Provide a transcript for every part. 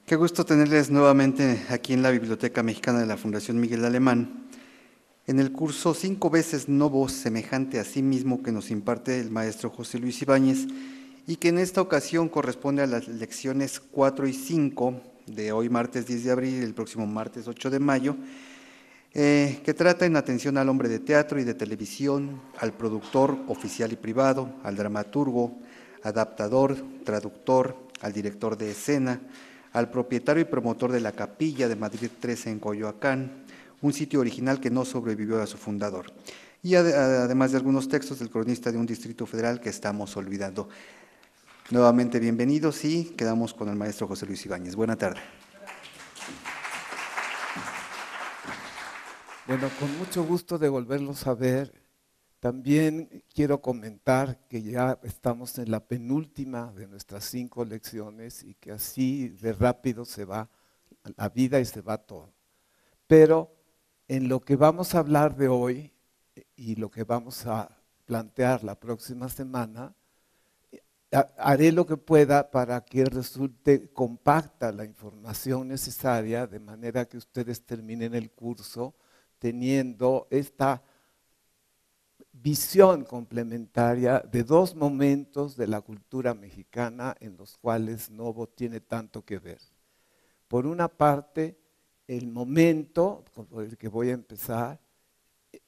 Qué gusto tenerles nuevamente aquí en la Biblioteca Mexicana de la Fundación Miguel Alemán, en el curso 5 veces Novo, semejante a sí mismo, que nos imparte el maestro José Luis Ibáñez, y que en esta ocasión corresponde a las lecciones 4 y 5 de hoy martes 10 de abril y el próximo martes 8 de mayo, que trata en atención al hombre de teatro y de televisión, al productor oficial y privado, al dramaturgo, adaptador, traductor, al director de escena, al propietario y promotor de la Capilla de Madrid 13 en Coyoacán, un sitio original que no sobrevivió a su fundador, y además de algunos textos del cronista de un distrito federal que estamos olvidando. Nuevamente bienvenidos y quedamos con el maestro José Luis Ibáñez. Buena tarde. Bueno, con mucho gusto de volverlos a ver. También quiero comentar que ya estamos en la penúltima de nuestras 5 lecciones y que así de rápido se va la vida y se va todo. Pero en lo que vamos a hablar de hoy y lo que vamos a plantear la próxima semana, haré lo que pueda para que resulte compacta la información necesaria, de manera que ustedes terminen el curso teniendo esta visión complementaria de 2 momentos de la cultura mexicana en los cuales Novo tiene tanto que ver. Por una parte, el momento por el que voy a empezar,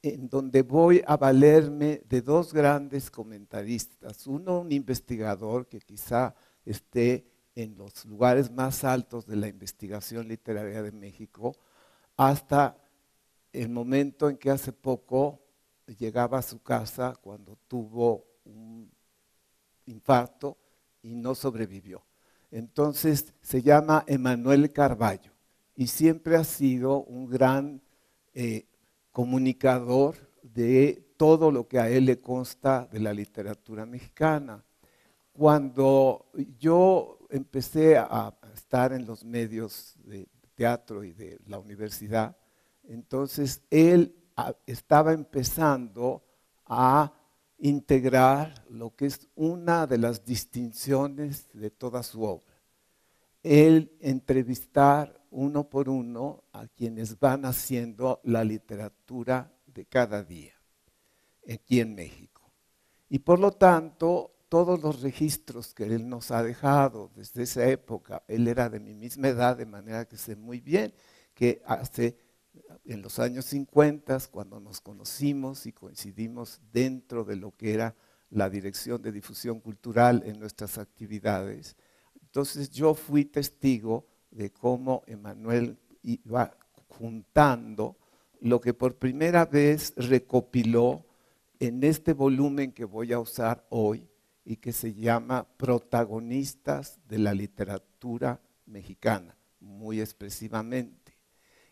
en donde voy a valerme de 2 grandes comentaristas. Uno, un investigador que quizá esté en los lugares más altos de la investigación literaria de México, hasta el momento en que hace poco llegaba a su casa cuando tuvo un infarto y no sobrevivió. Entonces se llama Emanuel Carballo y siempre ha sido un gran comunicador de todo lo que a él le consta de la literatura mexicana. Cuando yo empecé a estar en los medios de teatro y de la universidad, entonces él estaba empezando a integrar lo que es una de las distinciones de toda su obra. El entrevistar uno por uno a quienes van haciendo la literatura de cada día aquí en México. Y por lo tanto, todos los registros que él nos ha dejado desde esa época, él era de mi misma edad, de manera que sé muy bien que en los años 50, cuando nos conocimos y coincidimos dentro de lo que era la Dirección de Difusión Cultural en nuestras actividades, entonces yo fui testigo de cómo Emanuel iba juntando lo que por primera vez recopiló en este volumen que voy a usar hoy y que se llama Protagonistas de la Literatura Mexicana, muy expresivamente.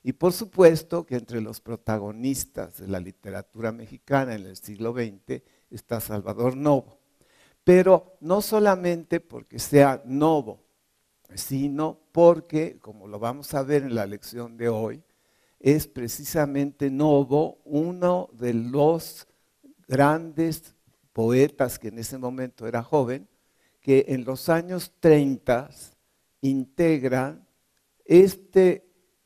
Y por supuesto que entre los protagonistas de la literatura mexicana en el siglo XX está Salvador Novo. Pero no solamente porque sea Novo, sino porque, como lo vamos a ver en la lección de hoy, es precisamente Novo uno de los grandes poetas que en ese momento era joven, que en los años 30 integran este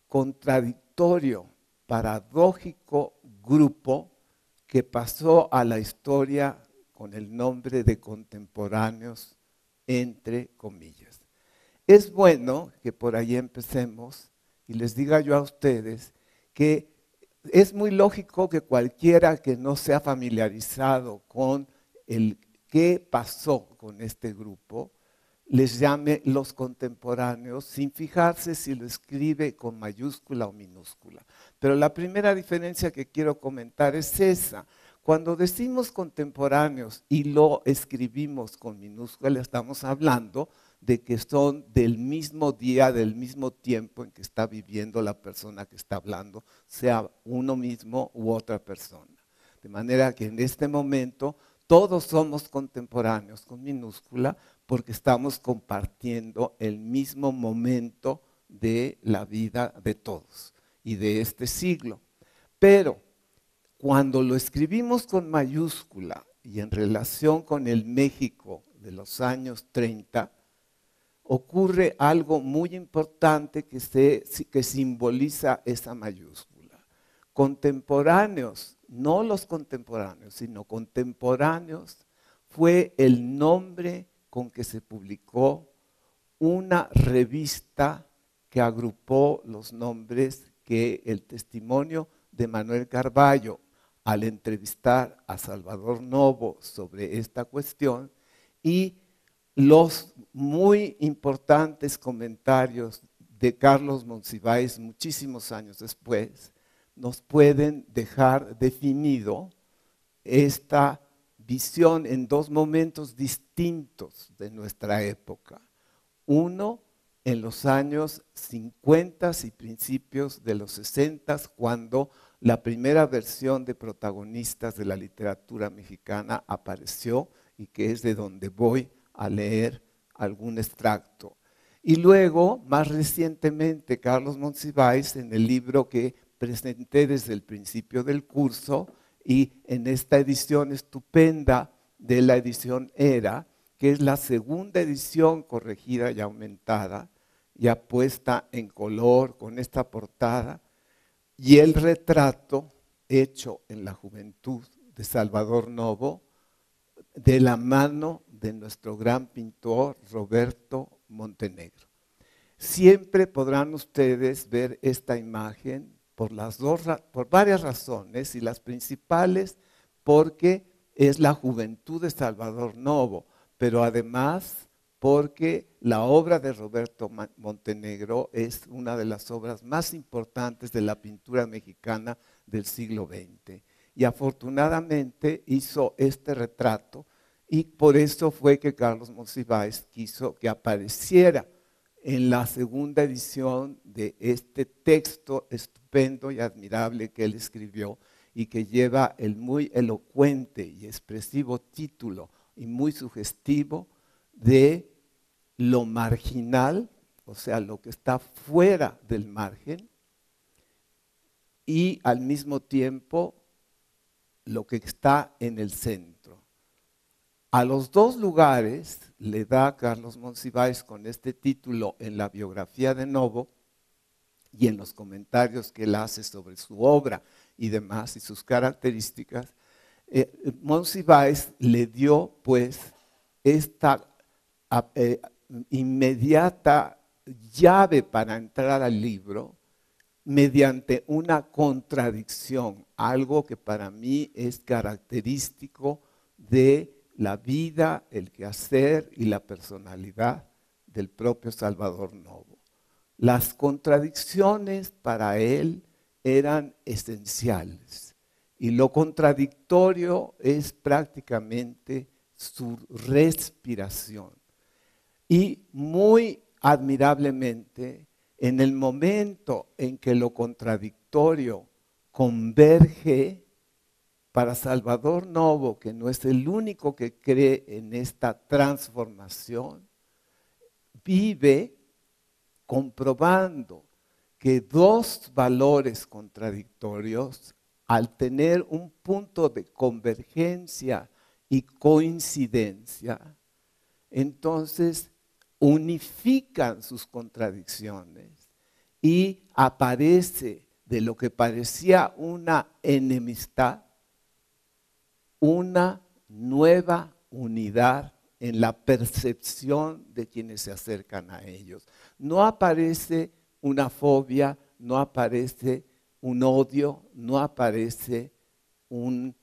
contradictorio, paradójico grupo que pasó a la historia con el nombre de contemporáneos, entre comillas. Es bueno que por ahí empecemos y les diga yo a ustedes que es muy lógico que cualquiera que no sea familiarizado con el qué pasó con este grupo, les llame los contemporáneos sin fijarse si lo escribe con mayúscula o minúscula. Pero la primera diferencia que quiero comentar es esa. Cuando decimos contemporáneos y lo escribimos con minúscula, estamos hablando de que son del mismo día, del mismo tiempo en que está viviendo la persona que está hablando, sea uno mismo u otra persona. De manera que en este momento todos somos contemporáneos con minúscula porque estamos compartiendo el mismo momento de la vida de todos y de este siglo. Pero cuando lo escribimos con mayúscula y en relación con el México de los años 30, ocurre algo muy importante que simboliza esa mayúscula. Contemporáneos, no los contemporáneos, sino contemporáneos, fue el nombre con que se publicó una revista que agrupó los nombres que el testimonio de Manuel Carballo, al entrevistar a Salvador Novo sobre esta cuestión, y los muy importantes comentarios de Carlos Monsiváis muchísimos años después, nos pueden dejar definido esta visión en dos momentos distintos de nuestra época. Uno, en los años 50 y principios de los 60, cuando la primera versión de protagonistas de la literatura mexicana apareció y que es de donde voy a leer algún extracto. Y luego, más recientemente, Carlos Monsiváis, en el libro que presenté desde el principio del curso y en esta edición estupenda de la edición Era, que es la segunda edición corregida y aumentada, ya puesta en color con esta portada, y el retrato hecho en la juventud de Salvador Novo, de la mano de nuestro gran pintor Roberto Montenegro. Siempre podrán ustedes ver esta imagen por varias razones, y las principales porque es la juventud de Salvador Novo, pero además porque la obra de Roberto Montenegro es una de las obras más importantes de la pintura mexicana del siglo XX. Y afortunadamente hizo este retrato, y por eso fue que Carlos Monsiváis quiso que apareciera en la segunda edición de este texto estupendo y admirable que él escribió, y que lleva el muy elocuente y expresivo título y muy sugestivo de lo marginal, o sea, lo que está fuera del margen, y al mismo tiempo lo que está en el centro. A los dos lugares le da Carlos Monsiváis con este título en la biografía de Novo y en los comentarios que él hace sobre su obra y demás y sus características. Monsiváis le dio pues esta inmediata llave para entrar al libro mediante una contradicción, algo que para mí es característico de la vida, el quehacer y la personalidad del propio Salvador Novo. Las contradicciones para él eran esenciales, y lo contradictorio es prácticamente su respiración. Y muy admirablemente, en el momento en que lo contradictorio converge, para Salvador Novo, que no es el único que cree en esta transformación, vive comprobando que dos valores contradictorios, al tener un punto de convergencia y coincidencia, entonces unifican sus contradicciones y aparece de lo que parecía una enemistad, una nueva unidad en la percepción de quienes se acercan a ellos. No aparece una fobia, no aparece un odio, no aparece una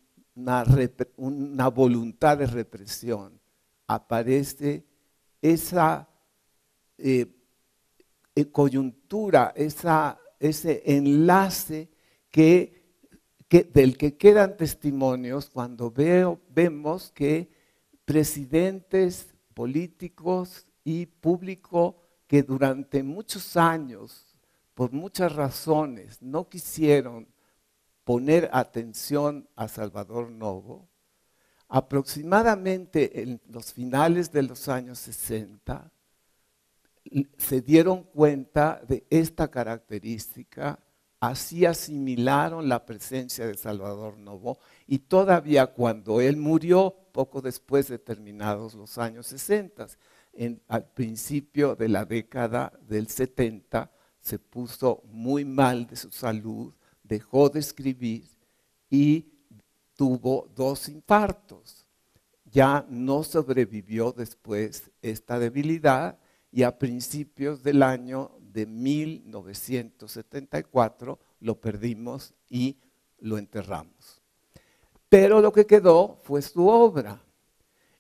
voluntad de represión. Aparece esa coyuntura, ese enlace del que quedan testimonios cuando vemos que presidentes, políticos y público que durante muchos años, por muchas razones, no quisieron poner atención a Salvador Novo, aproximadamente en los finales de los años 60, se dieron cuenta de esta característica, así asimilaron la presencia de Salvador Novo, y todavía cuando él murió, poco después de terminados los años 60, al principio de la década del 70 se puso muy mal de su salud, dejó de escribir y tuvo 2 infartos. Ya no sobrevivió después esta debilidad y a principios del año de 1974 lo perdimos y lo enterramos. Pero lo que quedó fue su obra.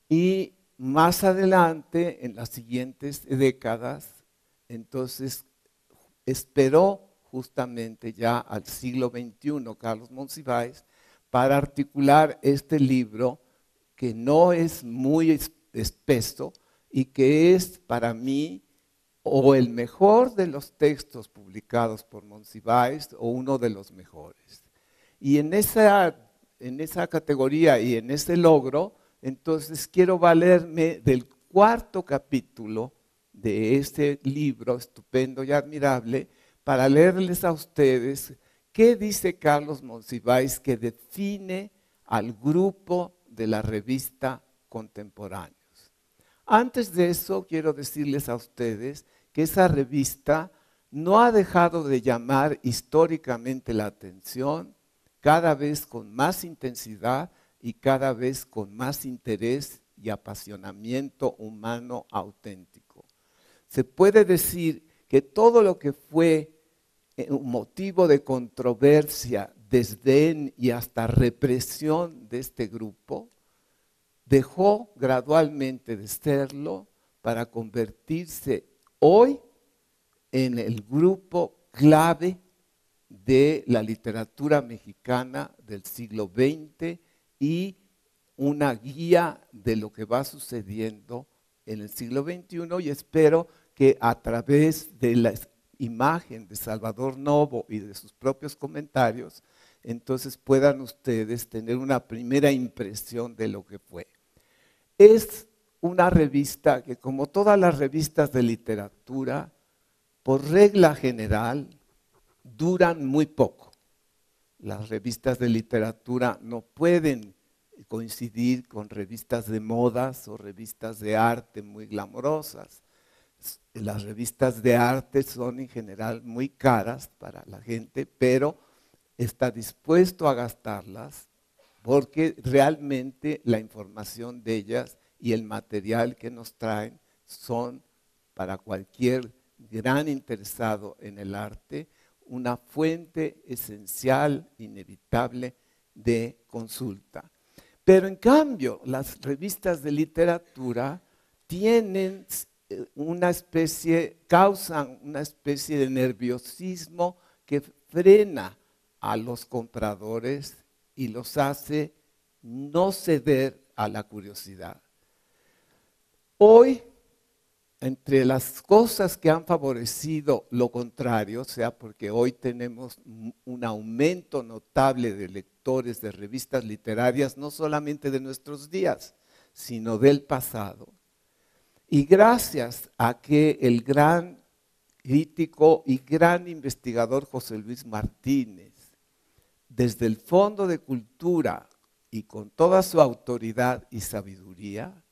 Y más adelante, en las siguientes décadas, entonces esperó justamente ya al siglo XXI, Carlos Monsiváis, para articular este libro que no es muy espeso y que es para mí o el mejor de los textos publicados por Monsiváis o uno de los mejores. Y en esa categoría y en ese logro, entonces quiero valerme del 4.º capítulo de este libro estupendo y admirable para leerles a ustedes qué dice Carlos Monsiváis que define al grupo de la revista Contemporáneos. Antes de eso, quiero decirles a ustedes que esa revista no ha dejado de llamar históricamente la atención, cada vez con más intensidad y cada vez con más interés y apasionamiento humano auténtico. Se puede decir que todo lo que fue un motivo de controversia, desdén y hasta represión de este grupo, dejó gradualmente de serlo para convertirse hoy en el grupo clave de la literatura mexicana del siglo XX y una guía de lo que va sucediendo en el siglo XXI, y espero que a través de la imagen de Salvador Novo y de sus propios comentarios, entonces puedan ustedes tener una primera impresión de lo que fue. Es una revista que, como todas las revistas de literatura, por regla general, duran muy poco. Las revistas de literatura no pueden coincidir con revistas de modas o revistas de arte muy glamorosas. Las revistas de arte son en general muy caras para la gente, pero está dispuesto a gastarlas porque realmente la información de ellas y el material que nos traen son para cualquier gran interesado en el arte una fuente esencial, inevitable de consulta. Pero en cambio, las revistas de literatura tienen causan una especie de nerviosismo que frena a los compradores y los hace no ceder a la curiosidad. Hoy, entre las cosas que han favorecido lo contrario, o sea, porque hoy tenemos un aumento notable de lectores de revistas literarias, no solamente de nuestros días, sino del pasado. Y gracias a que el gran crítico y gran investigador José Luis Martínez, desde el Fondo de Cultura y con toda su autoridad y sabiduría,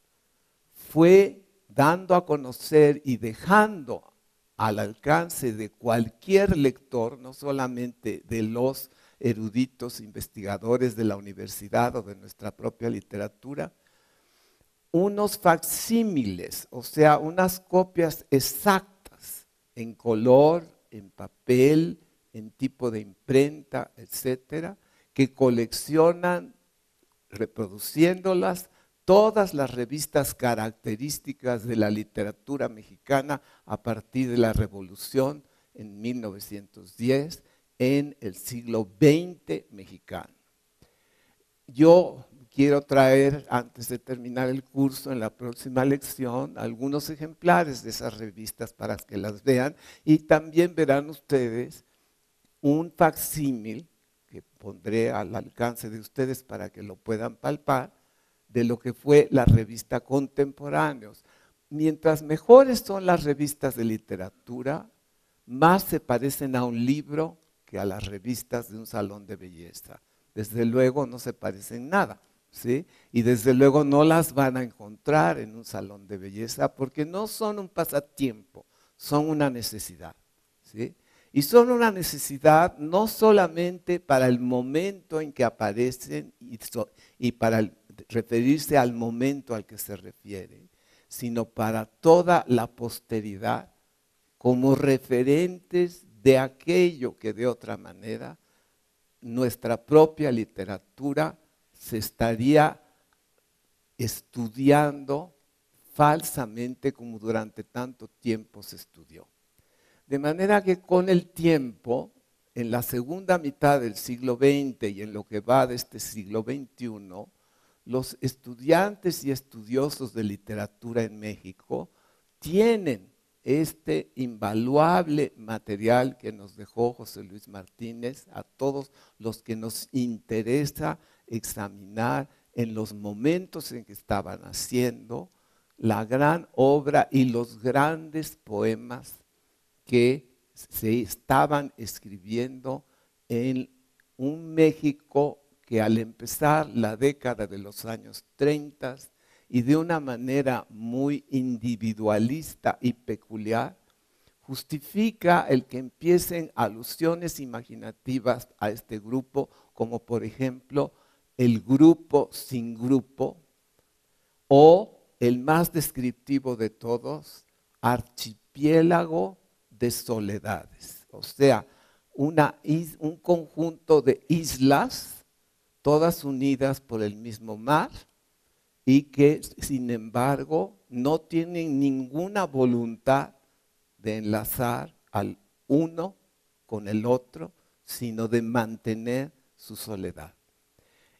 fue dando a conocer y dejando al alcance de cualquier lector, no solamente de los eruditos investigadores de la universidad o de nuestra propia literatura, unos facsímiles, o sea, unas copias exactas en color, en papel, en tipo de imprenta, etcétera, que coleccionan, reproduciéndolas, todas las revistas características de la literatura mexicana a partir de la Revolución en 1910 en el siglo XX mexicano. Yo quiero traer, antes de terminar el curso, en la próxima lección, algunos ejemplares de esas revistas para que las vean, y también verán ustedes un facsímil que pondré al alcance de ustedes para que lo puedan palpar, de lo que fue la revista Contemporáneos. Mientras mejores son las revistas de literatura, más se parecen a un libro que a las revistas de un salón de belleza. Desde luego no se parecen nada, ¿sí? Y desde luego no las van a encontrar en un salón de belleza porque no son un pasatiempo, son una necesidad, ¿sí? Y son una necesidad no solamente para el momento en que aparecen y para referirse al momento al que se refiere, sino para toda la posteridad como referentes de aquello que de otra manera nuestra propia literatura se estaría estudiando falsamente como durante tanto tiempo se estudió. De manera que con el tiempo, en la segunda mitad del siglo XX y en lo que va de este siglo XXI, los estudiantes y estudiosos de literatura en México tienen este invaluable material que nos dejó José Luis Martínez a todos los que nos interesa examinar en los momentos en que estaban haciendo la gran obra y los grandes poemas que se estaban escribiendo en un México que al empezar la década de los años 30 y de una manera muy individualista y peculiar, justifica el que empiecen alusiones imaginativas a este grupo, como por ejemplo el grupo sin grupo, o el más descriptivo de todos, archipiélago de soledades. O sea, un conjunto de islas, todas unidas por el mismo mar, y que sin embargo no tienen ninguna voluntad de enlazar al uno con el otro, sino de mantener su soledad.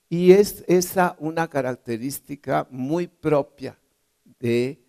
Y es esa una característica muy propia de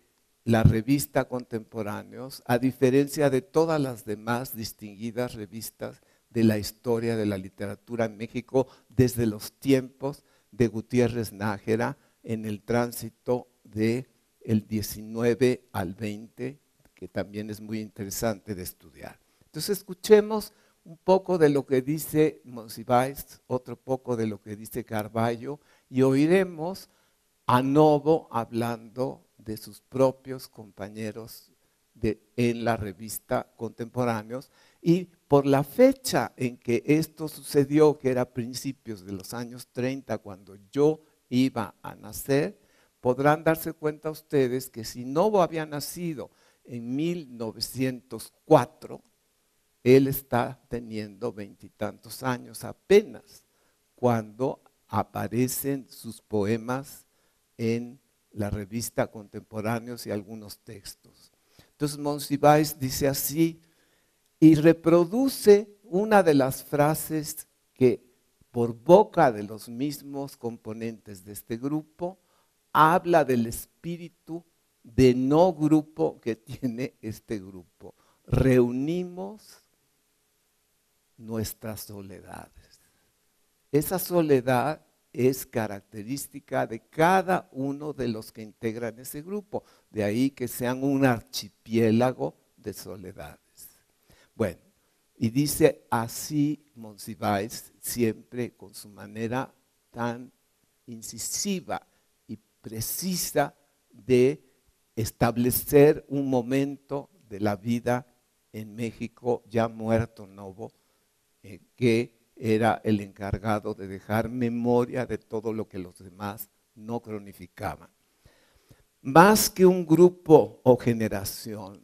la revista Contemporáneos, a diferencia de todas las demás distinguidas revistas de la historia de la literatura en México desde los tiempos de Gutiérrez Nájera en el tránsito del 19 al 20, que también es muy interesante de estudiar. Entonces escuchemos un poco de lo que dice Monsiváis, otro poco de lo que dice Carballo, y oiremos a Novo hablando de sus propios compañeros en la revista Contemporáneos, y por la fecha en que esto sucedió, que era principios de los años 30, cuando yo iba a nacer, podrán darse cuenta ustedes que si Novo había nacido en 1904, él está teniendo 20 y tantos años apenas cuando aparecen sus poemas en la revista Contemporáneos y algunos textos. Entonces Monsiváis dice así y reproduce una de las frases que por boca de los mismos componentes de este grupo habla del espíritu de no grupo que tiene este grupo. Reunimos nuestras soledades. Esa soledad es característica de cada uno de los que integran ese grupo. De ahí que sean un archipiélago de soledades. Bueno, y dice así Monsiváis, siempre con su manera tan incisiva y precisa de establecer un momento de la vida en México, ya muerto Novo, que era el encargado de dejar memoria de todo lo que los demás no cronificaban. Más que un grupo o generación,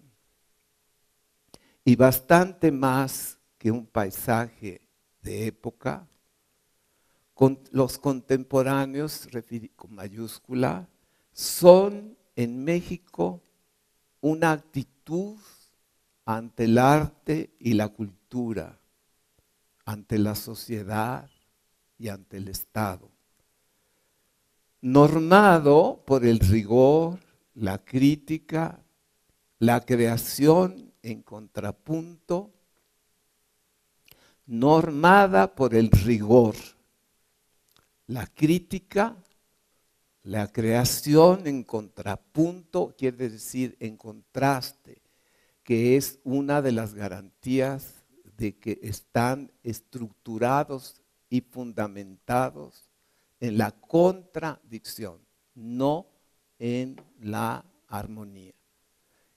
y bastante más que un paisaje de época, los contemporáneos, con mayúscula, son en México una actitud ante el arte y la cultura, ante la sociedad y ante el Estado, normado por el rigor, la crítica, la creación en contrapunto, normada por el rigor, la crítica, la creación en contrapunto, quiere decir en contraste, que es una de las garantías de que están estructurados y fundamentados en la contradicción, no en la armonía.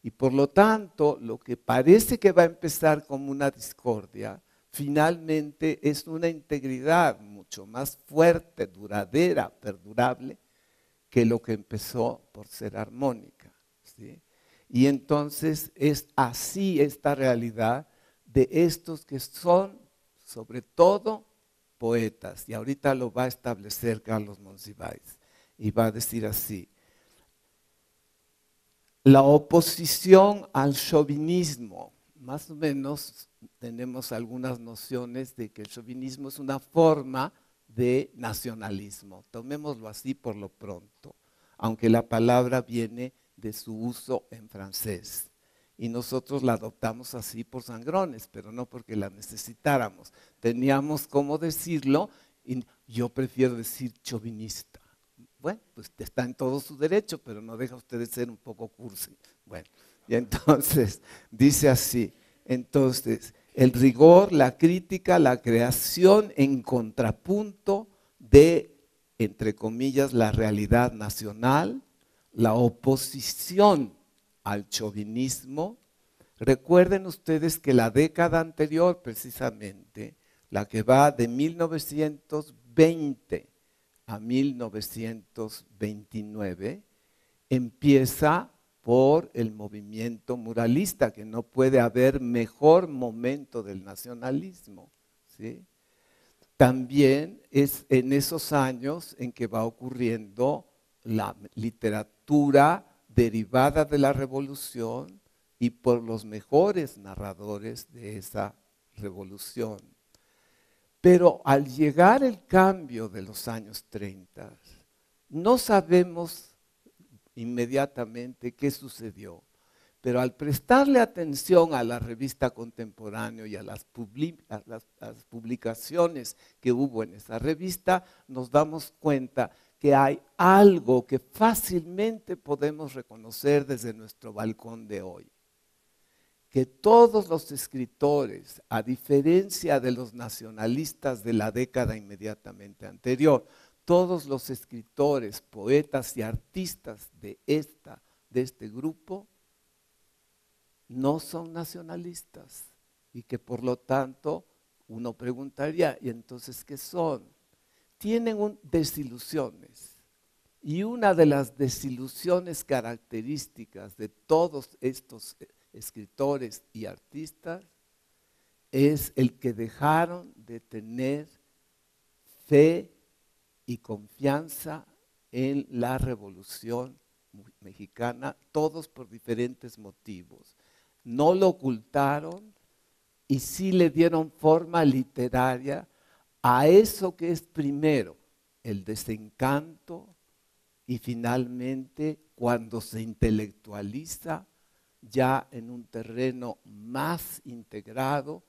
Y por lo tanto, lo que parece que va a empezar como una discordia, finalmente es una integridad mucho más fuerte, duradera, perdurable, que lo que empezó por ser armónica, ¿sí? Y entonces es así esta realidad de estos que son, sobre todo, poetas. Y ahorita lo va a establecer Carlos Monsiváis. Y va a decir así: la oposición al chauvinismo, más o menos tenemos algunas nociones de que el chauvinismo es una forma de nacionalismo. Tomémoslo así por lo pronto, aunque la palabra viene de su uso en francés. Y nosotros la adoptamos así por sangrones, pero no porque la necesitáramos. Teníamos cómo decirlo y yo prefiero decir chauvinista. Bueno, pues está en todo su derecho, pero no deja usted de ser un poco cursi. Bueno, y entonces dice así, entonces el rigor, la crítica, la creación en contrapunto de, entre comillas, la realidad nacional, la oposición al chauvinismo. Recuerden ustedes que la década anterior, precisamente, la que va de 1920 a 1929, empieza por el movimiento muralista, que no puede haber mejor momento del nacionalismo, ¿sí? También es en esos años en que va ocurriendo la literatura derivada de la revolución y por los mejores narradores de esa revolución. Pero al llegar el cambio de los años 30, no sabemos inmediatamente qué sucedió. Pero al prestarle atención a la revista Contemporáneo y a las publicaciones que hubo en esa revista, nos damos cuenta que hay algo que fácilmente podemos reconocer desde nuestro balcón de hoy. Que todos los escritores, a diferencia de los nacionalistas de la década inmediatamente anterior, todos los escritores, poetas y artistas de este grupo no son nacionalistas y que por lo tanto uno preguntaría, ¿y entonces qué son? Tienen desilusiones. Y una de las desilusiones características de todos estos escritores y artistas es el que dejaron de tener fe y confianza en la Revolución Mexicana, todos por diferentes motivos. No lo ocultaron y sí le dieron forma literaria a eso que es primero el desencanto y finalmente cuando se intelectualiza ya en un terreno más integrado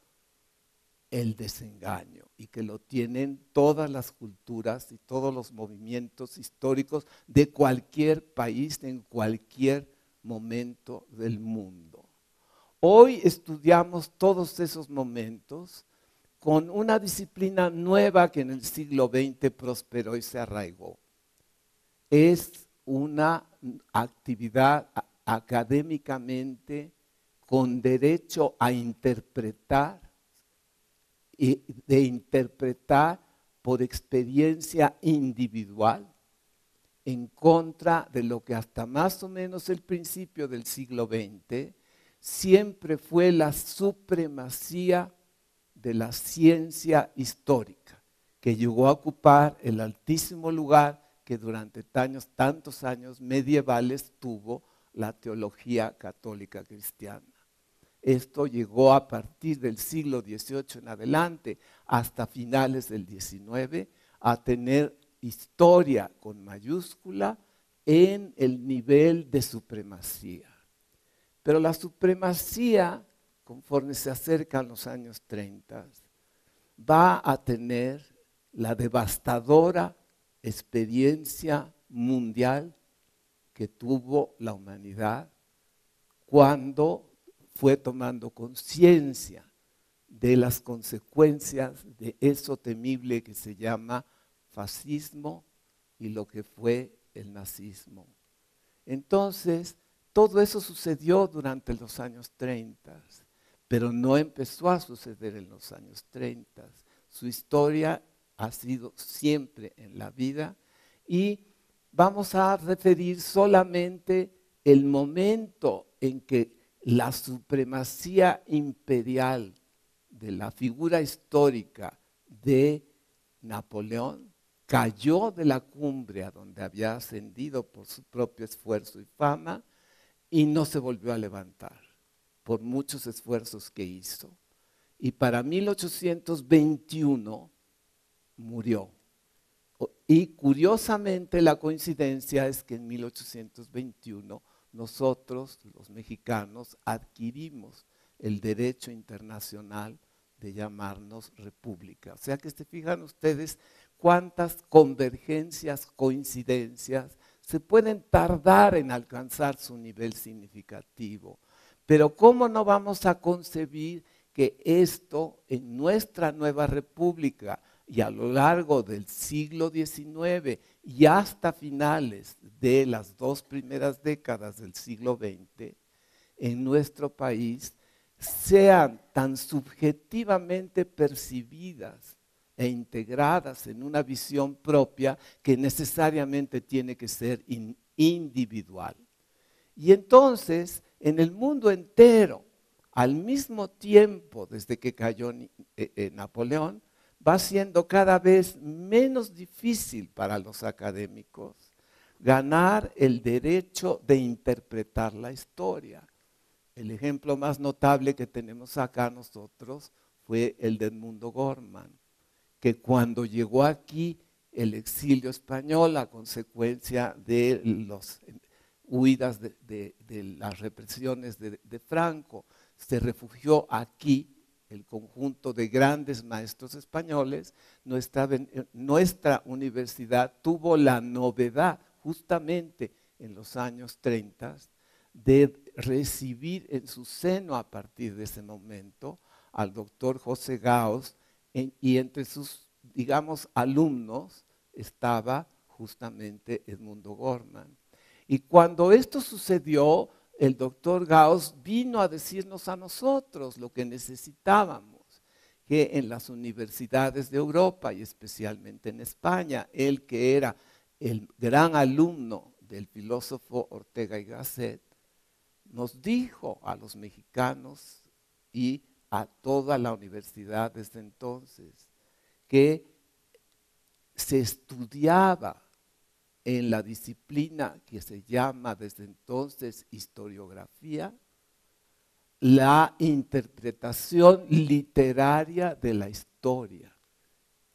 el desengaño y que lo tienen todas las culturas y todos los movimientos históricos de cualquier país en cualquier momento del mundo. Hoy estudiamos todos esos momentos con una disciplina nueva que en el siglo XX prosperó y se arraigó. Es una actividad académicamente con derecho a interpretar y de interpretar por experiencia individual en contra de lo que hasta más o menos el principio del siglo XX siempre fue la supremacía de la ciencia histórica, que llegó a ocupar el altísimo lugar que durante tantos años medievales tuvo la teología católica cristiana. Esto llegó a partir del siglo XVIII en adelante hasta finales del XIX a tener historia con mayúscula en el nivel de supremacía. Pero la supremacía, conforme se acercan los años 30, va a tener la devastadora experiencia mundial que tuvo la humanidad cuando fue tomando conciencia de las consecuencias de eso temible que se llama fascismo y lo que fue el nazismo. Entonces, todo eso sucedió durante los años 30, pero no empezó a suceder en los años 30. Su historia ha sido siempre en la vida y vamos a referir solamente el momento en que la supremacía imperial de la figura histórica de Napoleón cayó de la cumbre a donde había ascendido por su propio esfuerzo y fama y no se volvió a levantar por muchos esfuerzos que hizo. Y para 1821 murió. Y curiosamente la coincidencia es que en 1821 nosotros, los mexicanos, adquirimos el derecho internacional de llamarnos república. O sea que se fijan ustedes cuántas convergencias, coincidencias se pueden tardar en alcanzar su nivel significativo. Pero ¿cómo no vamos a concebir que esto en nuestra nueva república y a lo largo del siglo XIX y hasta finales de las 2 primeras décadas del siglo XX, en nuestro país sean tan subjetivamente percibidas e integradas en una visión propia que necesariamente tiene que ser individual? Y entonces, en el mundo entero, al mismo tiempo, desde que cayó Napoleón, va siendo cada vez menos difícil para los académicos ganar el derecho de interpretar la historia. El ejemplo más notable que tenemos acá nosotros fue el de Edmundo Gorman, que cuando llegó aquí el exilio español a consecuencia de las huidas de las represiones de Franco, se refugió aquí. El conjunto de grandes maestros españoles, nuestra universidad tuvo la novedad justamente en los años 30 de recibir en su seno a partir de ese momento al doctor José Gauss y entre sus, digamos, alumnos estaba justamente Edmundo Gorman. Y cuando esto sucedió, el doctor Gauss vino a decirnos a nosotros lo que necesitábamos, que en las universidades de Europa y especialmente en España, él que era el gran alumno del filósofo Ortega y Gasset, nos dijo a los mexicanos y a toda la universidad desde entonces que se estudiaba en la disciplina que se llama desde entonces historiografía, la interpretación literaria de la historia.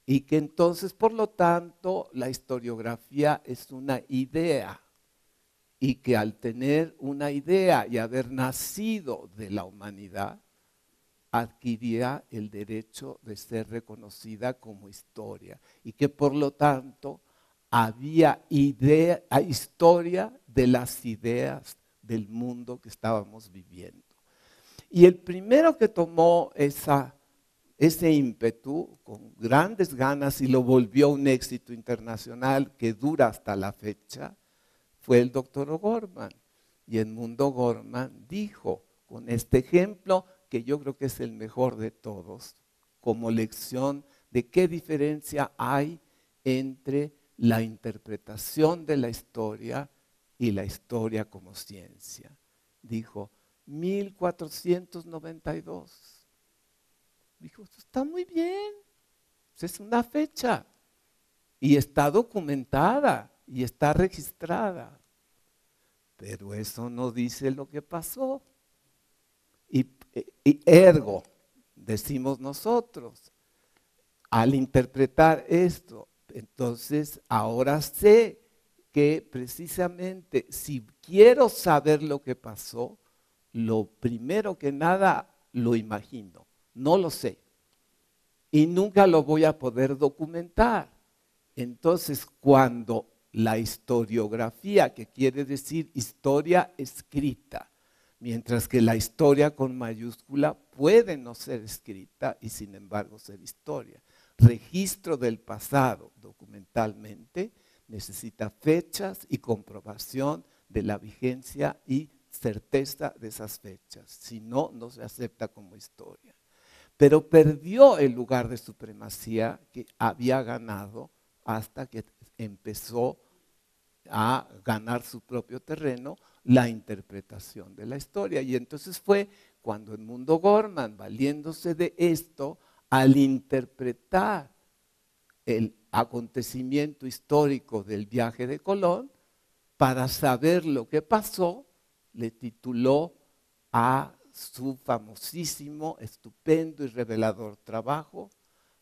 Y que entonces, por lo tanto, la historiografía es una idea. Y que al tener una idea y haber nacido de la humanidad, adquiría el derecho de ser reconocida como historia. Y que por lo tanto, había historia de las ideas del mundo que estábamos viviendo. Y el primero que tomó ese ímpetu con grandes ganas y lo volvió un éxito internacional que dura hasta la fecha, fue el doctor Gorman. Y Edmundo Gorman dijo, con este ejemplo, que yo creo que es el mejor de todos, como lección de qué diferencia hay entre la interpretación de la historia y la historia como ciencia. Dijo, 1492. Dijo, está muy bien, es una fecha y está documentada y está registrada, pero eso no dice lo que pasó. Y ergo, decimos nosotros, al interpretar esto, entonces ahora sé que precisamente si quiero saber lo que pasó, lo primero que nada lo imagino, no lo sé. Y nunca lo voy a poder documentar. Entonces, cuando la historiografía, que quiere decir historia escrita, mientras que la historia con mayúscula puede no ser escrita y sin embargo ser historia. Registro del pasado documentalmente necesita fechas y comprobación de la vigencia y certeza de esas fechas. Si no, no se acepta como historia. Pero perdió el lugar de supremacía que había ganado hasta que empezó a ganar su propio terreno, la interpretación de la historia. Y entonces fue cuando Edmundo Gorman, valiéndose de esto, al interpretar el acontecimiento histórico del viaje de Colón, para saber lo que pasó, le tituló a su famosísimo, estupendo y revelador trabajo,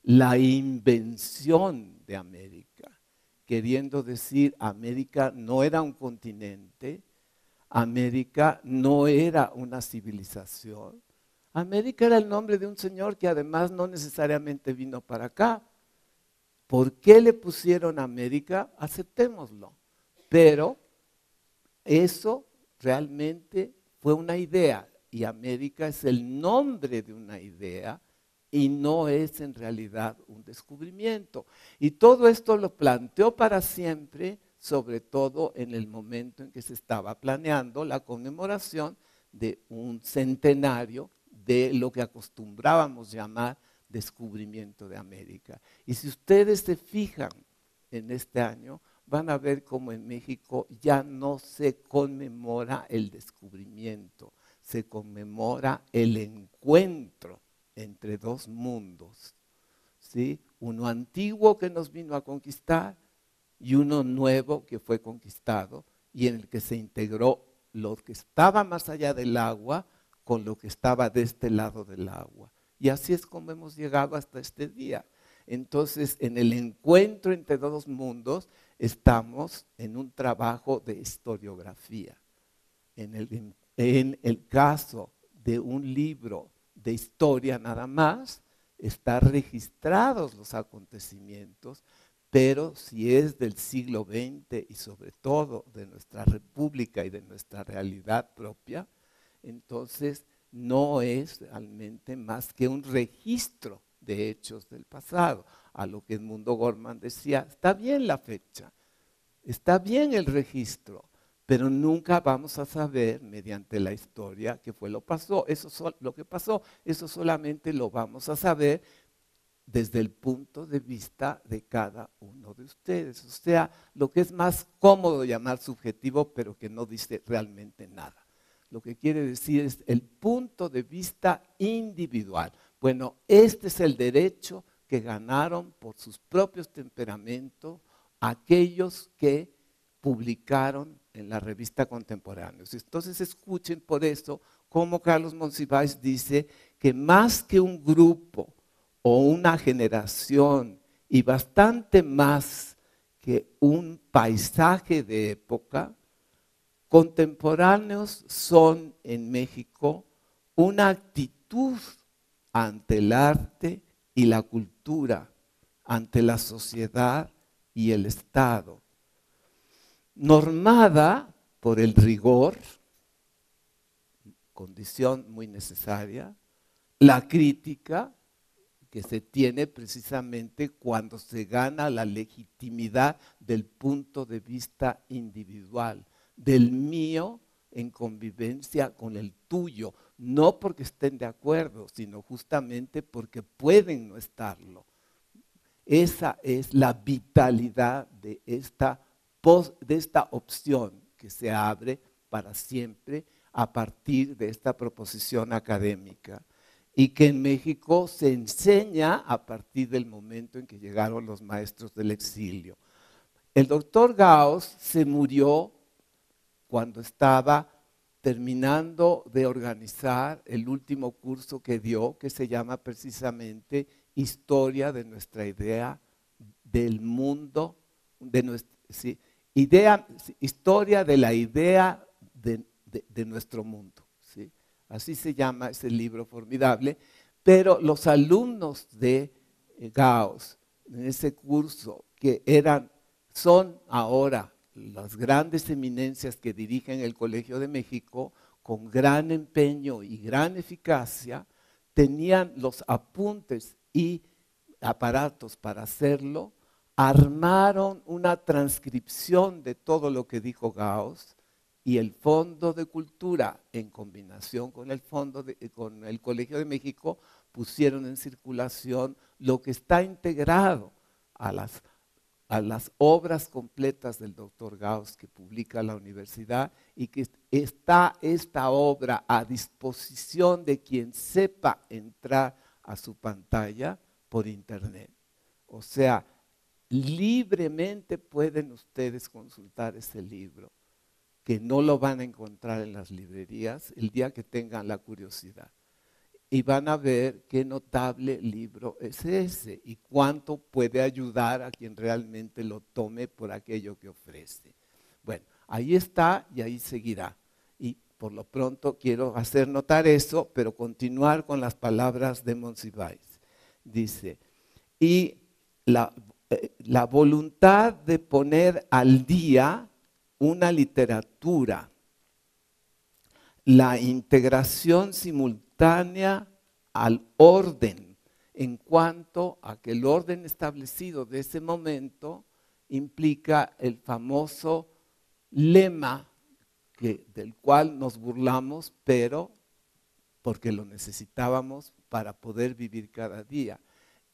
La invención de América, queriendo decir, América no era un continente, América no era una civilización, América era el nombre de un señor que además no necesariamente vino para acá. ¿Por qué le pusieron América? Aceptémoslo. Pero eso realmente fue una idea y América es el nombre de una idea y no es en realidad un descubrimiento. Y todo esto lo planteó para siempre, sobre todo en el momento en que se estaba planeando la conmemoración de un centenario de lo que acostumbrábamos llamar descubrimiento de América. Y si ustedes se fijan en este año, van a ver cómo en México ya no se conmemora el descubrimiento, se conmemora el encuentro entre dos mundos, ¿sí? Uno antiguo que nos vino a conquistar y uno nuevo que fue conquistado y en el que se integró lo que estaba más allá del agua con lo que estaba de este lado del agua. Y así es como hemos llegado hasta este día. Entonces, en el encuentro entre dos mundos, estamos en un trabajo de historiografía. En el caso de un libro de historia nada más, están registrados los acontecimientos, pero si es del siglo XX y sobre todo de nuestra república y de nuestra realidad propia, entonces no es realmente más que un registro de hechos del pasado. A lo que Edmundo Gorman decía, está bien la fecha, está bien el registro, pero nunca vamos a saber mediante la historia qué fue lo que pasó. Eso solamente lo vamos a saber desde el punto de vista de cada uno de ustedes. O sea, lo que es más cómodo llamar subjetivo, pero que no dice realmente nada. Lo que quiere decir es el punto de vista individual. Bueno, este es el derecho que ganaron por sus propios temperamentos aquellos que publicaron en la revista Contemporáneos. Entonces escuchen por eso cómo Carlos Monsiváis dice que más que un grupo o una generación y bastante más que un paisaje de época, contemporáneos son en México una actitud ante el arte y la cultura, ante la sociedad y el Estado, normada por el rigor, condición muy necesaria, la crítica, que se tiene precisamente cuando se gana la legitimidad del punto de vista individual, del mío en convivencia con el tuyo, no porque estén de acuerdo, sino justamente porque pueden no estarlo. Esa es la vitalidad de esta opción que se abre para siempre a partir de esta proposición académica y que en México se enseña a partir del momento en que llegaron los maestros del exilio. El doctor Gauss se murió cuando estaba terminando de organizar el último curso que dio, que se llama precisamente Historia de nuestra idea del mundo, historia de la idea de nuestro mundo. ¿Sí? Así se llama ese libro formidable, pero los alumnos de Gauss en ese curso, que son ahora las grandes eminencias que dirigen el Colegio de México, con gran empeño y gran eficacia, tenían los apuntes y aparatos para hacerlo armaron una transcripción de todo lo que dijo Gauss, y el Fondo de Cultura, en combinación con con el Colegio de México, pusieron en circulación lo que está integrado a las obras completas del doctor Gauss que publica la universidad, y que está esta obra a disposición de quien sepa entrar a su pantalla por internet. O sea, libremente pueden ustedes consultar ese libro, que no lo van a encontrar en las librerías el día que tengan la curiosidad. Y van a ver qué notable libro es ese y cuánto puede ayudar a quien realmente lo tome por aquello que ofrece. Bueno, ahí está y ahí seguirá. Y por lo pronto quiero hacer notar eso, pero continuar con las palabras de Monsiváis. Dice, y la voluntad de poner al día una literatura, la integración simultánea al orden, en cuanto a que el orden establecido de ese momento implica el famoso lema del cual nos burlamos, pero porque lo necesitábamos para poder vivir cada día.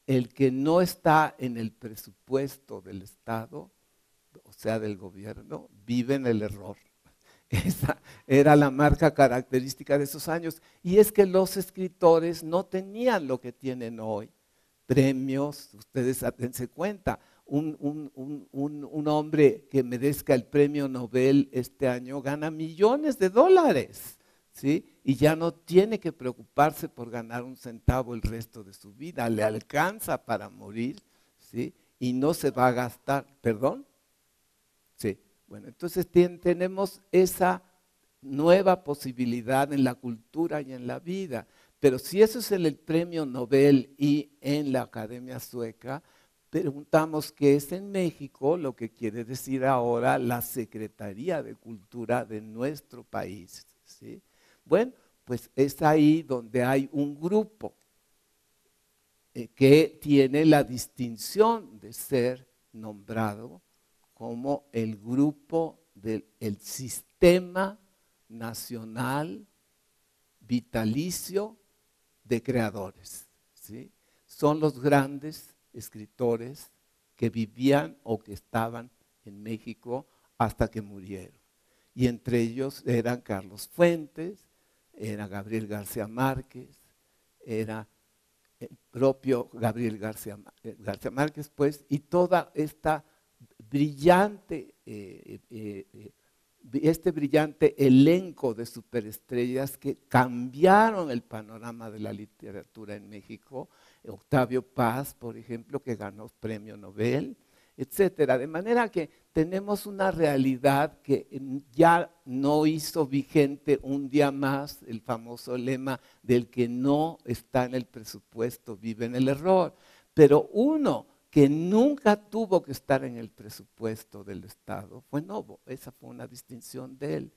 El que no está en el presupuesto del Estado, o sea, del gobierno, vive en el error. Esa era la marca característica de esos años. Y es que los escritores no tenían lo que tienen hoy. Premios, ustedes dense cuenta, un hombre que merezca el premio Nobel este año gana millones de dólares, ¿sí? Y ya no tiene que preocuparse por ganar un centavo el resto de su vida. Le alcanza para morir, ¿sí? Y no se va a gastar, ¿perdón? Sí, bueno, entonces tenemos esa nueva posibilidad en la cultura y en la vida. Pero si eso es el premio Nobel y en la Academia Sueca, preguntamos qué es en México, lo que quiere decir ahora la Secretaría de Cultura de nuestro país, ¿sí? Bueno, pues es ahí donde hay un grupo que tiene la distinción de ser nombrado como el grupo del Sistema Nacional Vitalicio de Creadores, ¿sí? Son los grandes escritores que vivían o que estaban en México hasta que murieron. Y entre ellos eran Carlos Fuentes, era Gabriel García Márquez, era el propio Gabriel García Márquez, pues, y toda esta brillante, este brillante elenco de superestrellas que cambiaron el panorama de la literatura en México. Octavio Paz, por ejemplo, que ganó premio Nobel, etcétera. De manera que tenemos una realidad que ya no hizo vigente un día más el famoso lema del que no está en el presupuesto vive en el error. Pero uno que nunca tuvo que estar en el presupuesto del Estado fue Novo. Esa fue una distinción de él.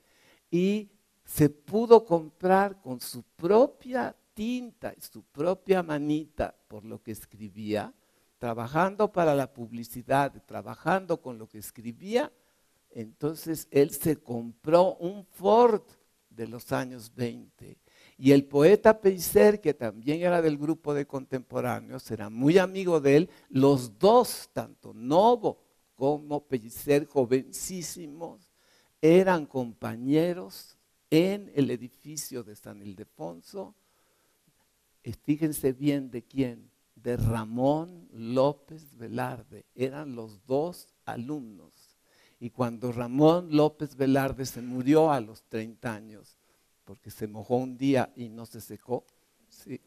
Y se pudo comprar con su propia tinta y su propia manita por lo que escribía, trabajando para la publicidad, trabajando con lo que escribía. Entonces él se compró un Ford de los años 20. Y el poeta Pellicer, que también era del grupo de contemporáneos, era muy amigo de él. Los dos, tanto Novo como Pellicer, jovencísimos, eran compañeros en el edificio de San Ildefonso. Fíjense bien de quién, de Ramón López Velarde. Eran los dos alumnos. Y cuando Ramón López Velarde se murió a los 30 años, porque se mojó un día y no se secó, ¿sí?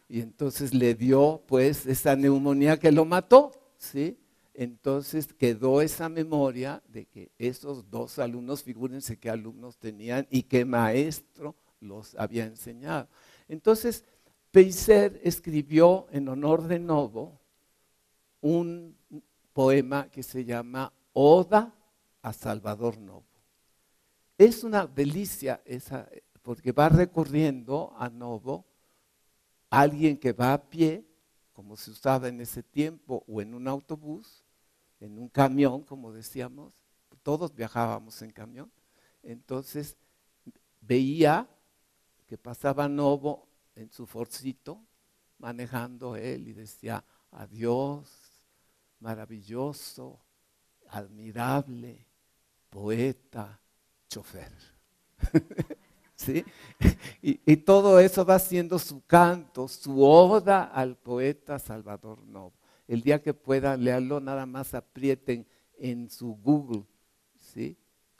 Y entonces le dio pues esa neumonía que lo mató, ¿sí? Entonces quedó esa memoria de que esos dos alumnos, figúrense qué alumnos tenían y qué maestro los había enseñado. Entonces Pellicer escribió en honor de Novo un poema que se llama Oda a Salvador Novo. Es una delicia esa, porque va recorriendo a Novo alguien que va a pie, como se usaba en ese tiempo, o en un autobús, en un camión, como decíamos, todos viajábamos en camión, entonces veía que pasaba Novo en su Forcito, manejando él, y decía, adiós, maravilloso, admirable, poeta, chofer. ¿Sí? Y todo eso va siendo su canto, su oda al poeta Salvador Novo. El día que puedan leerlo, nada más aprieten en su Google, ¿sí?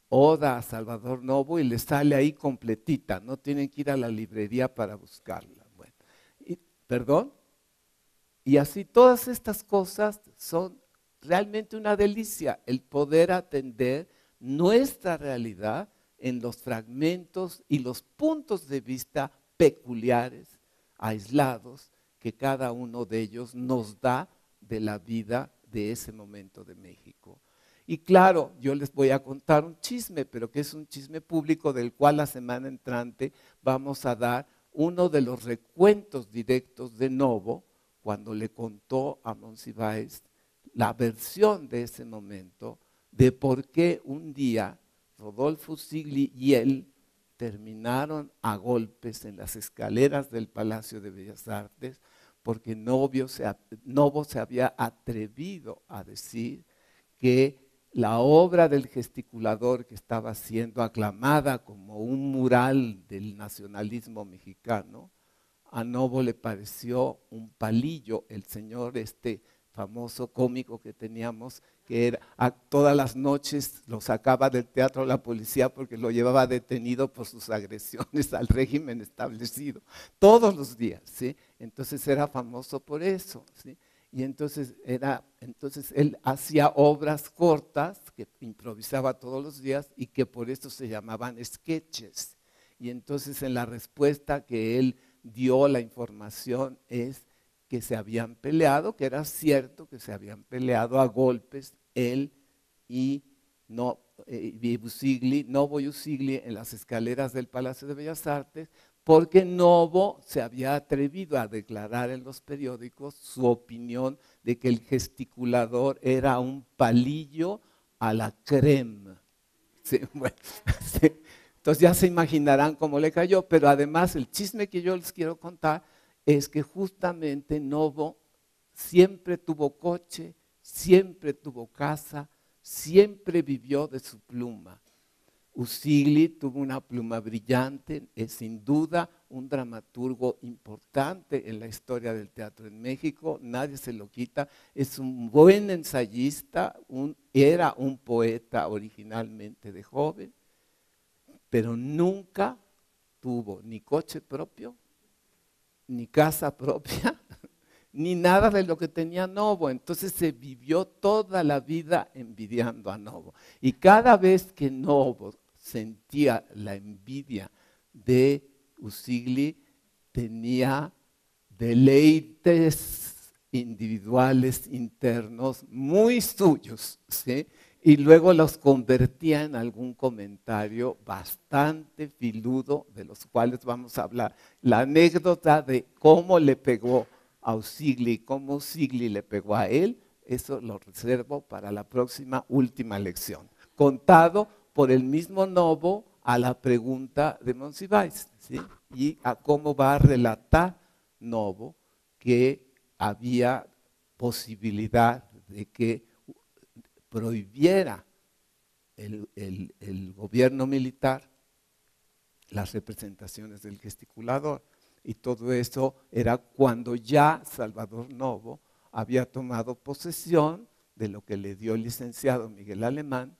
Oda a Salvador Novo, y les sale ahí completita, no tienen que ir a la librería para buscarla. Bueno, ¿perdón? Y así todas estas cosas son realmente una delicia, el poder atender nuestra realidad en los fragmentos y los puntos de vista peculiares, aislados, que cada uno de ellos nos da de la vida de ese momento de México. Y claro, yo les voy a contar un chisme, pero que es un chisme público del cual la semana entrante vamos a dar uno de los recuentos directos de Novo, cuando le contó a Monsiváis la versión de ese momento, de por qué un día Rodolfo Usigli y él terminaron a golpes en las escaleras del Palacio de Bellas Artes, porque Novo se había atrevido a decir que la obra del gesticulador, que estaba siendo aclamada como un mural del nacionalismo mexicano, a Novo le pareció un palillo. El señor famoso cómico que teníamos, que era, todas las noches lo sacaba del teatro la policía porque lo llevaba detenido por sus agresiones al régimen establecido, todos los días, ¿sí? Entonces era famoso por eso, ¿sí? Y entonces él hacía obras cortas que improvisaba todos los días y que por eso se llamaban sketches. Y entonces en la respuesta que él dio, la información es que se habían peleado, que era cierto que se habían peleado a golpes él y Novo y Usigli en las escaleras del Palacio de Bellas Artes, porque Novo se había atrevido a declarar en los periódicos su opinión de que el gesticulador era un palillo a la crema. Sí, bueno, sí. Entonces ya se imaginarán cómo le cayó, pero además el chisme que yo les quiero contar es que justamente Novo siempre tuvo coche, siempre tuvo casa, siempre vivió de su pluma. Usigli tuvo una pluma brillante, es sin duda un dramaturgo importante en la historia del teatro en México, nadie se lo quita, es un buen ensayista, era un poeta originalmente de joven, pero nunca tuvo ni coche propio, ni casa propia, ni nada de lo que tenía Novo. Entonces se vivió toda la vida envidiando a Novo. Y cada vez que Novo sentía la envidia de Usigli, tenía deleites individuales internos muy suyos, ¿sí? Y luego los convertía en algún comentario bastante filudo, de los cuales vamos a hablar. La anécdota de cómo le pegó a Usigli, cómo Usigli le pegó a él, eso lo reservo para la próxima última lección. Contado por el mismo Novo a la pregunta de Monsiváis, ¿sí? Y a cómo va a relatar Novo que había posibilidad de que prohibiera el gobierno militar las representaciones del gesticulador. Y todo eso era cuando ya Salvador Novo había tomado posesión de lo que le dio el licenciado Miguel Alemán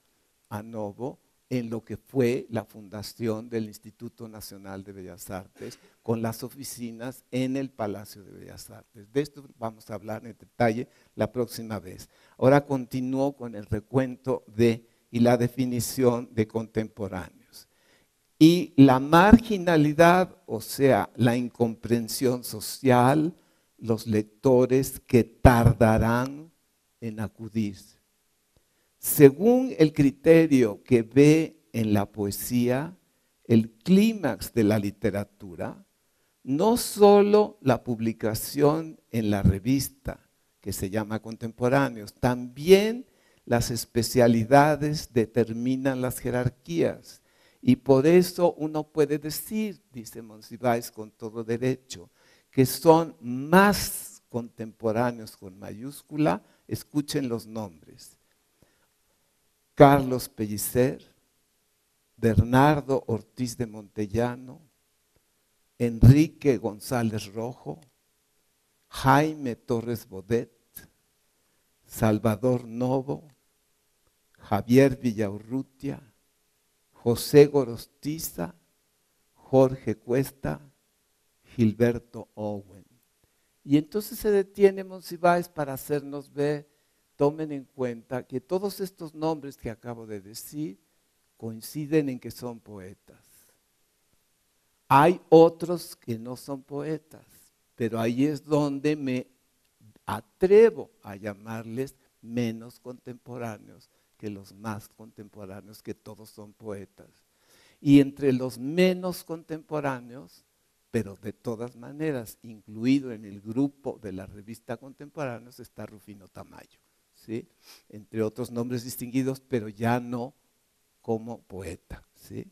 a Novo en lo que fue la fundación del Instituto Nacional de Bellas Artes, con las oficinas en el Palacio de Bellas Artes. De esto vamos a hablar en detalle la próxima vez. Ahora continúo con el recuento y la definición de contemporáneos. Y la marginalidad, o sea, la incomprensión social, los lectores que tardarán en acudir. Según el criterio que ve en la poesía, el clímax de la literatura, no solo la publicación en la revista, que se llama Contemporáneos, también las especialidades determinan las jerarquías. Y por eso uno puede decir, dice Monsiváis con todo derecho, que son más contemporáneos con mayúscula. Escuchen los nombres: Carlos Pellicer, Bernardo Ortiz de Montellano, Enrique González Rojo, Jaime Torres Bodet, Salvador Novo, Javier Villaurrutia, José Gorostiza, Jorge Cuesta, Gilberto Owen. Y entonces se detiene Monsiváis para hacernos ver, tomen en cuenta que todos estos nombres que acabo de decir coinciden en que son poetas. Hay otros que no son poetas, pero ahí es donde me atrevo a llamarles menos contemporáneos que los más contemporáneos, que todos son poetas. Y entre los menos contemporáneos, pero de todas maneras, incluido en el grupo de la revista Contemporáneos, está Rufino Tamayo, ¿sí? Entre otros nombres distinguidos, pero ya no como poeta, ¿sí?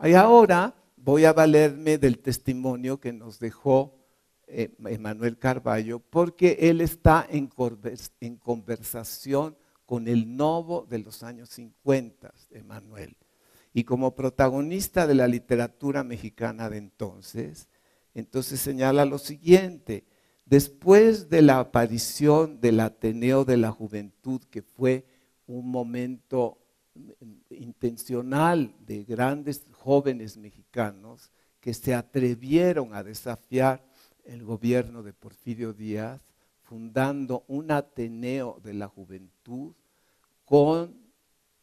Y ahora voy a valerme del testimonio que nos dejó Emanuel Carballo, porque él está en conversación con el Novo de los años 50, Emanuel. Y como protagonista de la literatura mexicana de entonces señala lo siguiente: después de la aparición del Ateneo de la Juventud, que fue un momento intencional de grandes jóvenes mexicanos que se atrevieron a desafiar el gobierno de Porfirio Díaz, fundando un Ateneo de la Juventud con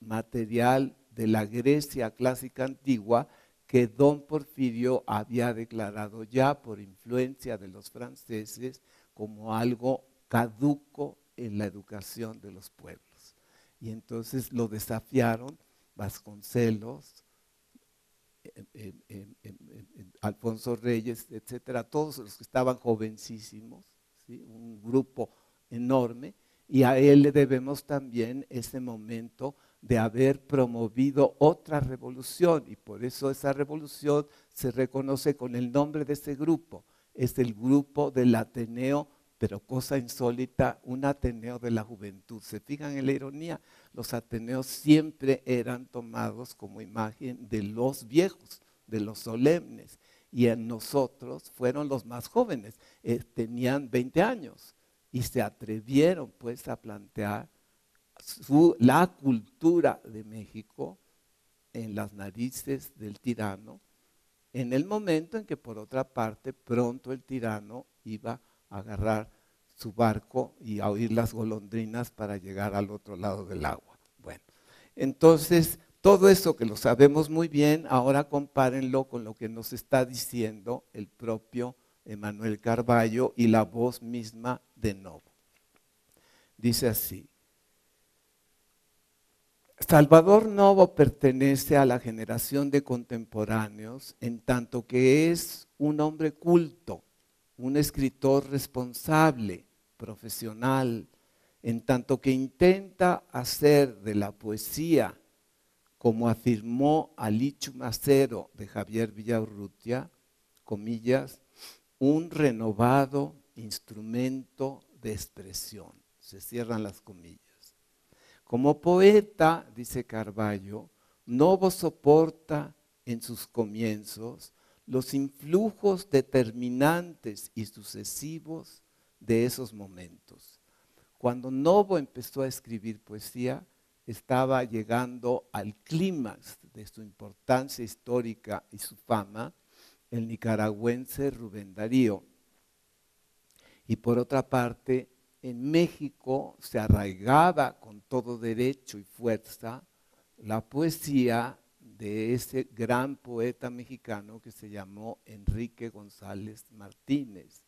material de la Grecia clásica antigua que don Porfirio había declarado ya por influencia de los franceses como algo caduco en la educación de los pueblos. Y entonces lo desafiaron Vasconcelos, Alfonso Reyes, etcétera, todos los que estaban jovencísimos, ¿sí? Un grupo enorme, y a él le debemos también ese momento de haber promovido otra revolución, y por eso esa revolución se reconoce con el nombre de ese grupo, es el grupo del Ateneo, pero cosa insólita, un Ateneo de la Juventud. ¿Se fijan en la ironía? Los Ateneos siempre eran tomados como imagen de los viejos, de los solemnes, y en nosotros fueron los más jóvenes, tenían 20 años, y se atrevieron pues a plantear la cultura de México en las narices del tirano, en el momento en que por otra parte pronto el tirano iba a agarrar su barco y a oír las golondrinas para llegar al otro lado del agua. Bueno, entonces todo eso que lo sabemos muy bien, ahora compárenlo con lo que nos está diciendo el propio Emanuel Carballo y la voz misma de Novo. Dice así: Salvador Novo pertenece a la generación de contemporáneos en tanto que es un hombre culto, un escritor responsable, profesional, en tanto que intenta hacer de la poesía, como afirmó Alichu Macero de Javier Villaurrutia, comillas, un renovado instrumento de expresión. Se cierran las comillas. Como poeta, dice Carballo, Novo soporta en sus comienzos los influjos determinantes y sucesivos de esos momentos. Cuando Novo empezó a escribir poesía, estaba llegando al clímax de su importancia histórica y su fama el nicaragüense Rubén Darío. Y por otra parte, en México se arraigaba con todo derecho y fuerza la poesía de ese gran poeta mexicano que se llamó Enrique González Martínez,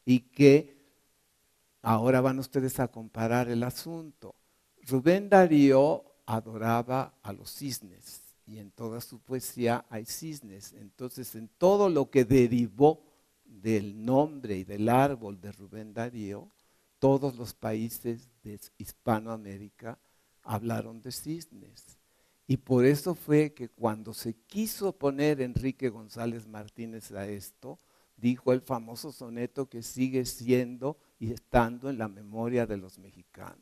y que ahora van ustedes a comparar el asunto. Rubén Darío adoraba a los cisnes y en toda su poesía hay cisnes. Entonces, en todo lo que derivó del nombre y del árbol de Rubén Darío, todos los países de Hispanoamérica hablaron de cisnes. Y por eso fue que cuando se quiso poner Enrique González Martínez a esto, dijo el famoso soneto que sigue siendo y estando en la memoria de los mexicanos.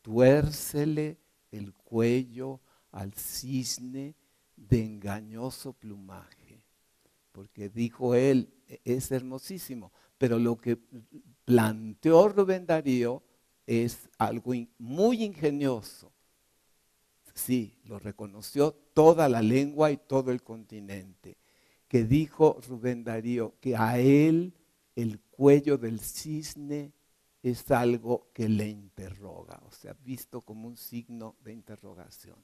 Tuércele el cuello al cisne de engañoso plumaje. Porque dijo él, es hermosísimo, pero lo que planteó Rubén Darío es algo muy ingenioso. Sí, lo reconoció toda la lengua y todo el continente. Que dijo Rubén Darío que a él el cuello del cisne es algo que le interroga, o sea, visto como un signo de interrogación,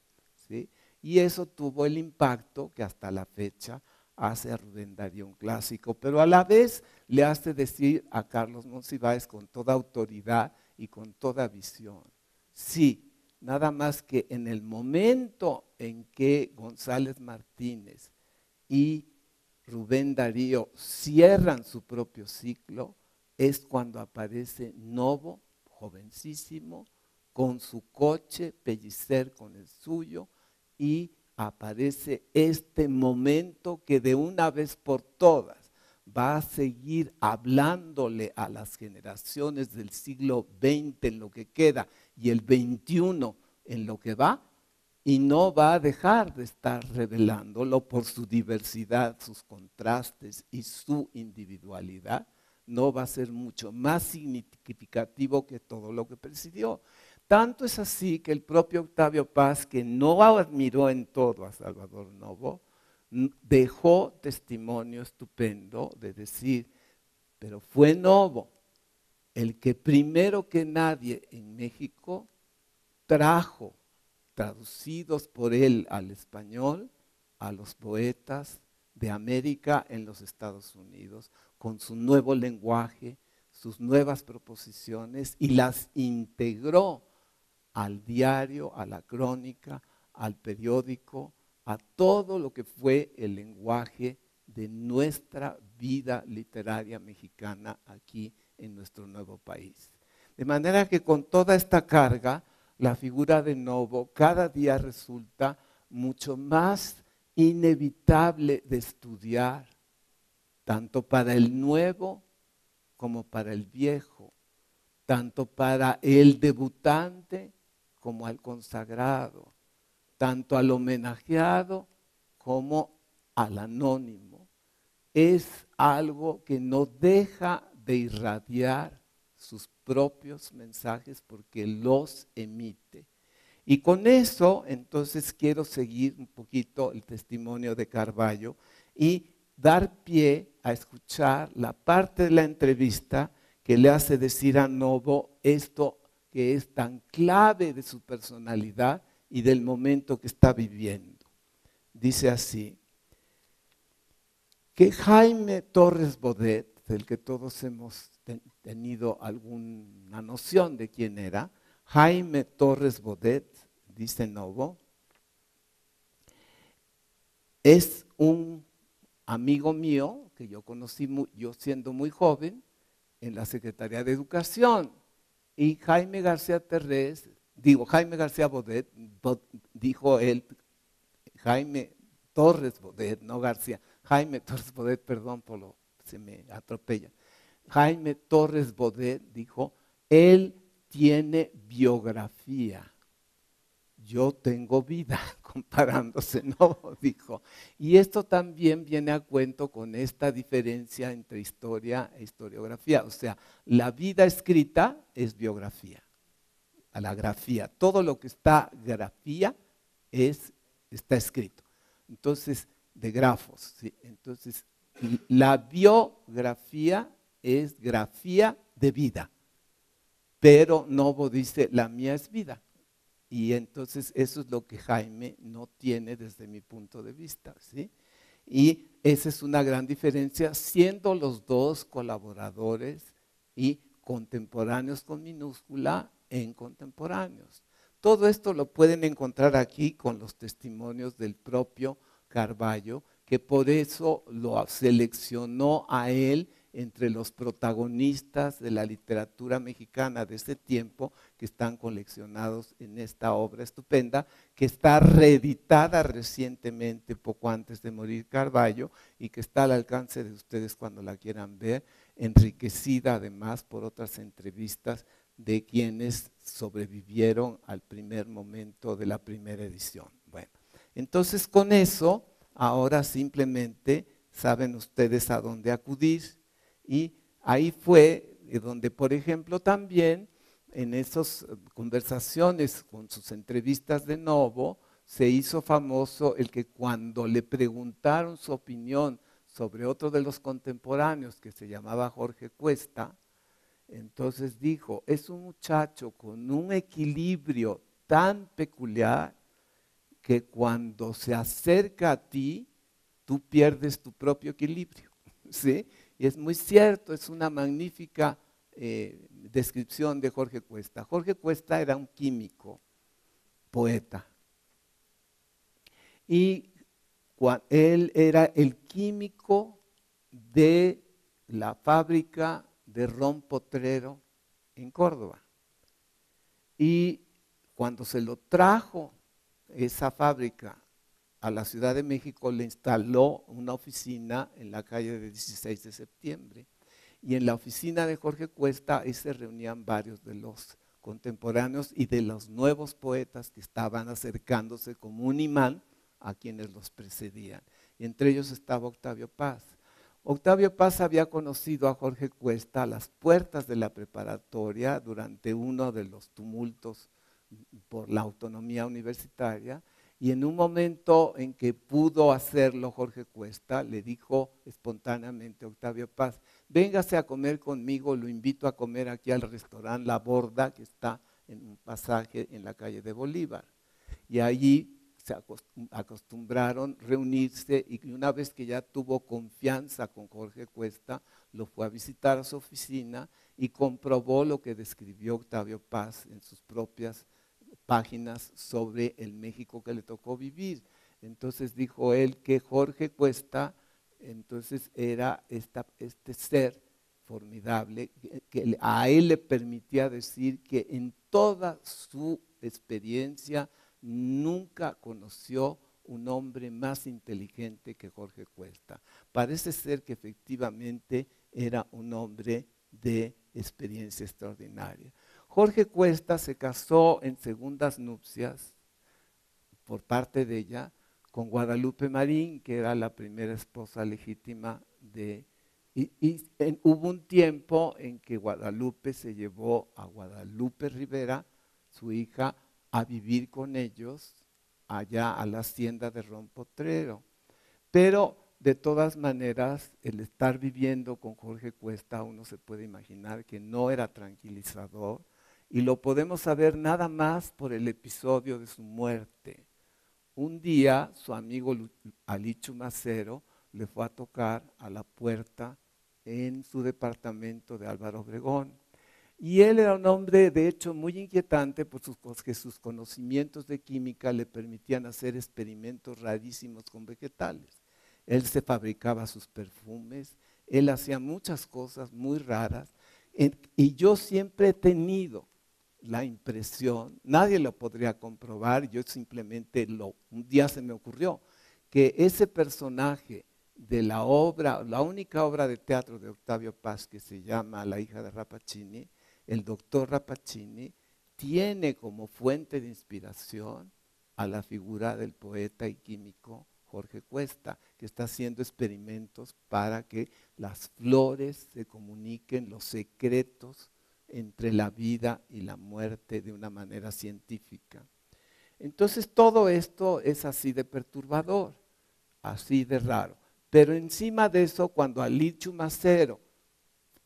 ¿sí? Y eso tuvo el impacto que hasta la fecha hace a Rubén Darío un clásico, pero a la vez le hace decir a Carlos Monsiváis con toda autoridad y con toda visión, sí, nada más que en el momento en que González Martínez y Rubén Darío cierran su propio ciclo, es cuando aparece Novo, jovencísimo, con su coche, Pellicer con el suyo, y aparece este momento que de una vez por todas va a seguir hablándole a las generaciones del siglo XX en lo que queda y el XXI en lo que va, y no va a dejar de estar revelándolo por su diversidad, sus contrastes y su individualidad. No va a ser mucho más significativo que todo lo que presidió. Tanto es así que el propio Octavio Paz, que no admiró en todo a Salvador Novo, dejó testimonio estupendo de decir, pero fue Novo el que primero que nadie en México trajo, traducidos por él al español, a los poetas de América en los Estados Unidos, con su nuevo lenguaje, sus nuevas proposiciones, y las integró al diario, a la crónica, al periódico, a todo lo que fue el lenguaje de nuestra vida literaria mexicana aquí en nuestro nuevo país. De manera que con toda esta carga, la figura de Novo cada día resulta mucho más inevitable de estudiar, tanto para el nuevo como para el viejo, tanto para el debutante como al consagrado, tanto al homenajeado como al anónimo. Es algo que no deja de irradiar sus propios mensajes porque los emite. Y con eso, entonces, quiero seguir un poquito el testimonio de Carballo y dar pie a escuchar la parte de la entrevista que le hace decir a Novo esto que es tan clave de su personalidad y del momento que está viviendo. Dice así, que Jaime Torres Bodet, del que todos hemos tenido alguna noción de quién era, Jaime Torres Bodet, dice Novo, es un amigo mío que yo conocí yo siendo muy joven en la Secretaría de Educación. Y Jaime García Bodet, dijo él, Jaime Torres Bodet, no García, Jaime Torres Bodet, perdón se me atropella. Jaime Torres Bodet dijo, él tiene biografía, yo tengo vida, comparándose, ¿no? Dijo. Y esto también viene a cuento con esta diferencia entre historia e historiografía. O sea, la vida escrita es biografía, a la grafía. Todo lo que está grafía está escrito. Entonces, de grafos, ¿sí? Entonces, la biografía es grafía de vida, pero Novo dice, la mía es vida. Y entonces eso es lo que Jaime no tiene desde mi punto de vista, ¿sí? Y esa es una gran diferencia, siendo los dos colaboradores y contemporáneos con minúscula en contemporáneos. Todo esto lo pueden encontrar aquí con los testimonios del propio Carballo, que por eso lo seleccionó a él entre los protagonistas de la literatura mexicana de ese tiempo, que están coleccionados en esta obra estupenda, que está reeditada recientemente, poco antes de morir Carballo, y que está al alcance de ustedes cuando la quieran ver, enriquecida además por otras entrevistas de quienes sobrevivieron al primer momento de la primera edición. Bueno, entonces con eso, ahora simplemente saben ustedes a dónde acudir, y ahí fue donde, por ejemplo, también en esas conversaciones con sus entrevistas de Novo, se hizo famoso el que cuando le preguntaron su opinión sobre otro de los contemporáneos que se llamaba Jorge Cuesta, entonces dijo, es un muchacho con un equilibrio tan peculiar que cuando se acerca a ti, tú pierdes tu propio equilibrio, ¿sí? Y es muy cierto, es una magnífica descripción de Jorge Cuesta. Jorge Cuesta era un químico, poeta, y él era el químico de la fábrica de ron Potrero en Córdoba. Y cuando se lo trajo esa fábrica a la Ciudad de México, le instaló una oficina en la calle de 16 de septiembre. Y en la oficina de Jorge Cuesta ahí se reunían varios de los contemporáneos y de los nuevos poetas que estaban acercándose como un imán a quienes los precedían. Y entre ellos estaba Octavio Paz. Octavio Paz había conocido a Jorge Cuesta a las puertas de la preparatoria durante uno de los tumultos por la autonomía universitaria, y en un momento en que pudo hacerlo Jorge Cuesta, le dijo espontáneamente a Octavio Paz, véngase a comer conmigo, lo invito a comer aquí al restaurante La Borda, que está en un pasaje en la calle de Bolívar. Y allí se acostumbraron reunirse, y una vez que ya tuvo confianza con Jorge Cuesta, lo fue a visitar a su oficina y comprobó lo que describió Octavio Paz en sus propias páginas sobre el México que le tocó vivir. Entonces dijo él que Jorge Cuesta entonces era este ser formidable que a él le permitía decir que en toda su experiencia nunca conoció un hombre más inteligente que Jorge Cuesta. Parece ser que efectivamente era un hombre de experiencia extraordinaria. Jorge Cuesta se casó en segundas nupcias por parte de ella con Guadalupe Marín, que era la primera esposa legítima de... Hubo un tiempo en que Guadalupe se llevó a Guadalupe Rivera, su hija, a vivir con ellos allá a la hacienda de Ron Potrero. Pero de todas maneras, el estar viviendo con Jorge Cuesta, uno se puede imaginar que no era tranquilizador, y lo podemos saber nada más por el episodio de su muerte. Un día su amigo Alichu Macero le fue a tocar a la puerta en su departamento de Álvaro Obregón. Y él era un hombre, de hecho, muy inquietante porque sus conocimientos de química le permitían hacer experimentos rarísimos con vegetales. Él se fabricaba sus perfumes, él hacía muchas cosas muy raras. Y yo siempre he tenido la impresión, nadie lo podría comprobar, yo simplemente un día se me ocurrió, que ese personaje de la obra, la única obra de teatro de Octavio Paz que se llama La hija de Rappaccini, el doctor Rappaccini, tiene como fuente de inspiración a la figura del poeta y químico Jorge Cuesta, que está haciendo experimentos para que las flores se comuniquen los secretos entre la vida y la muerte de una manera científica. Entonces todo esto es así de perturbador, así de raro. Pero encima de eso, cuando Alichu Macero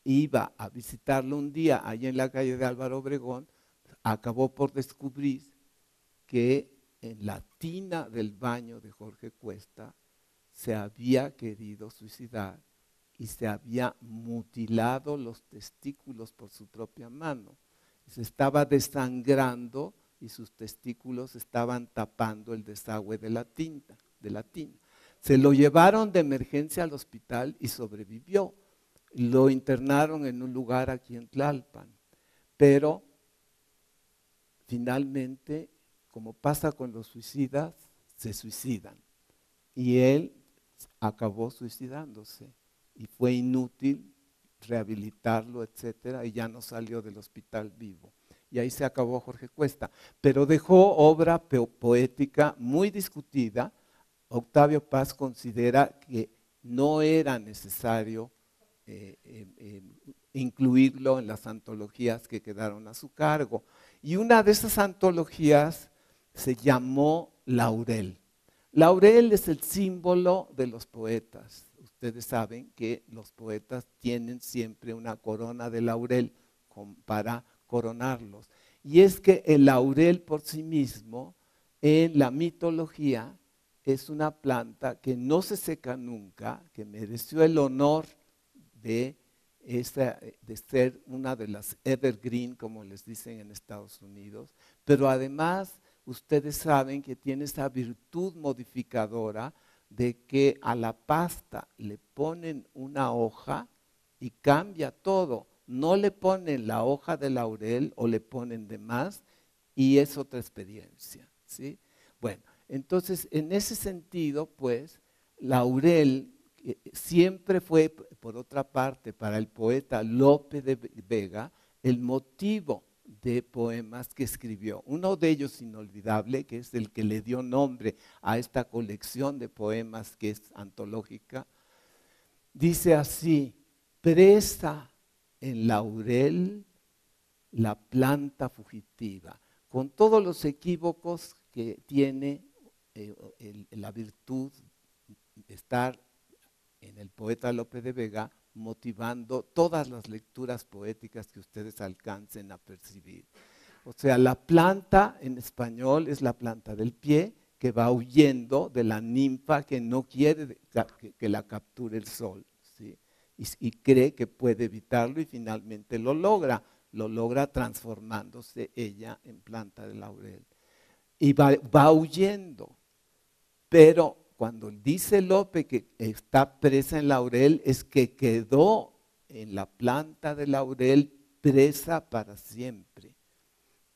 iba a visitarlo un día allí en la calle de Álvaro Obregón, acabó por descubrir que en la tina del baño de Jorge Cuesta se había querido suicidar y se había mutilado los testículos por su propia mano. Se estaba desangrando y sus testículos estaban tapando el desagüe de la tina. Se lo llevaron de emergencia al hospital y sobrevivió. lo internaron en un lugar aquí en Tlalpan, pero finalmente, como pasa con los suicidas, se suicidan. Y él acabó suicidándose y fue inútil rehabilitarlo, etcétera, y ya no salió del hospital vivo. Y ahí se acabó Jorge Cuesta. Pero dejó obra poética muy discutida. Octavio Paz considera que no era necesario incluirlo en las antologías que quedaron a su cargo. Y una de esas antologías se llamó Laurel. Laurel es el símbolo de los poetas. Ustedes saben que los poetas tienen siempre una corona de laurel para coronarlos. Y es que el laurel por sí mismo, en la mitología, es una planta que no se seca nunca, que mereció el honor de ser una de las evergreen, como les dicen en Estados Unidos, pero además ustedes saben que tiene esa virtud modificadora de que a la pasta le ponen una hoja y cambia todo. No le ponen la hoja de laurel o le ponen de más y es otra experiencia, ¿sí? Bueno, entonces en ese sentido, pues, laurel siempre fue, por otra parte, para el poeta Lope de Vega, el motivo de poemas que escribió. Uno de ellos inolvidable, que es el que le dio nombre a esta colección de poemas que es antológica, dice así: presa en laurel la planta fugitiva, con todos los equívocos que tiene la virtud de estar en el poeta Lope de Vega, motivando todas las lecturas poéticas que ustedes alcancen a percibir. O sea, la planta en español es la planta del pie que va huyendo de la ninfa que no quiere que la capture el sol, ¿sí? Y cree que puede evitarlo y finalmente lo logra transformándose ella en planta de laurel. Y va huyendo, pero cuando dice Lope que está presa en laurel, es que quedó en la planta de laurel presa para siempre.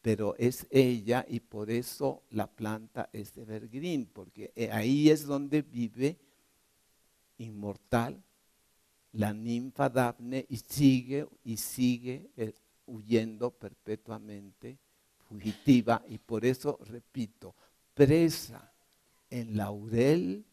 Pero es ella y por eso la planta es evergreen, porque ahí es donde vive inmortal la ninfa Dafne y sigue huyendo perpetuamente, fugitiva, y por eso, repito, presa en laurel,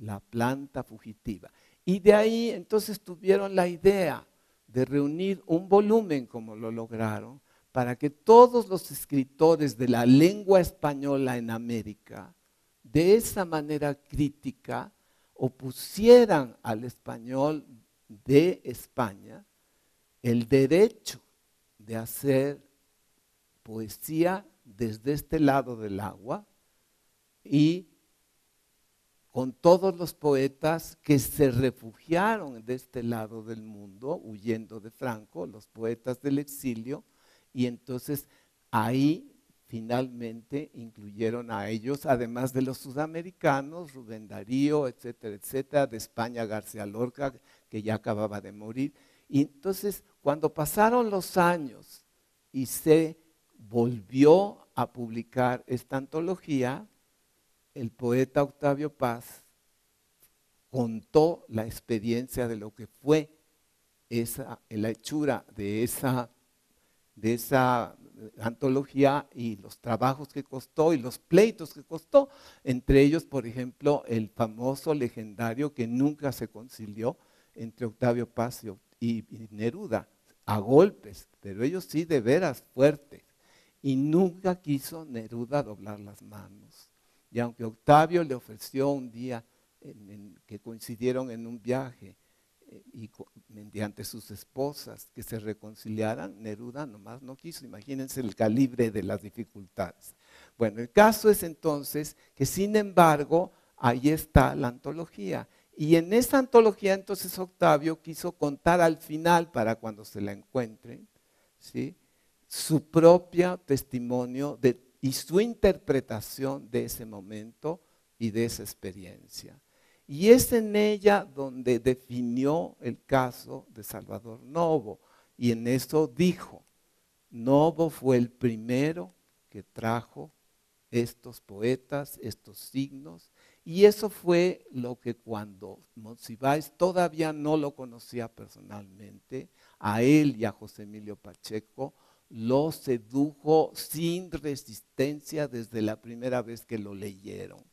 la planta fugitiva. Y de ahí entonces tuvieron la idea de reunir un volumen, como lo lograron, para que todos los escritores de la lengua española en América, de esa manera crítica, opusieran al español de España el derecho de hacer poesía desde este lado del agua y con todos los poetas que se refugiaron de este lado del mundo, huyendo de Franco, los poetas del exilio, y entonces ahí finalmente incluyeron a ellos, además de los sudamericanos, Rubén Darío, etcétera, etcétera, de España García Lorca, que ya acababa de morir. Y entonces, cuando pasaron los años y se volvió a publicar esta antología, el poeta Octavio Paz contó la experiencia de lo que fue la hechura de esa antología y los trabajos que costó y los pleitos que costó. Entre ellos, por ejemplo, el famoso legendario que nunca se concilió entre Octavio Paz y Neruda, a golpes, pero ellos sí de veras fuertes. Y nunca quiso Neruda doblar las manos. Y aunque Octavio le ofreció un día que coincidieron en un viaje y mediante sus esposas que se reconciliaran, Neruda nomás no quiso. Imagínense el calibre de las dificultades. Bueno, el caso es entonces que sin embargo ahí está la antología. Y en esa antología entonces Octavio quiso contar al final, para cuando se la encuentren, ¿sí?, su propio testimonio y su interpretación de ese momento y de esa experiencia. Y es en ella donde definió el caso de Salvador Novo. Y en eso dijo, Novo fue el primero que trajo estos poetas, estos signos, y eso fue lo que cuando Monsiváis todavía no lo conocía personalmente, a él y a José Emilio Pacheco, lo sedujo sin resistencia desde la primera vez que lo leyeron.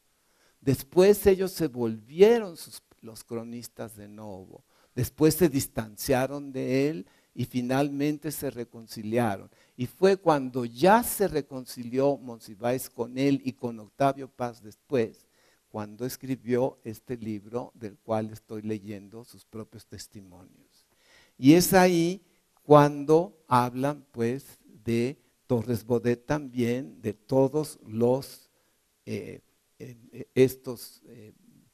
Después ellos se volvieron los cronistas de Novo, después se distanciaron de él y finalmente se reconciliaron. Y fue cuando ya se reconcilió Monsiváis con él y con Octavio Paz después, cuando escribió este libro del cual estoy leyendo sus propios testimonios. Y es ahí cuando hablan pues de Torres Bodet también, de todos los estos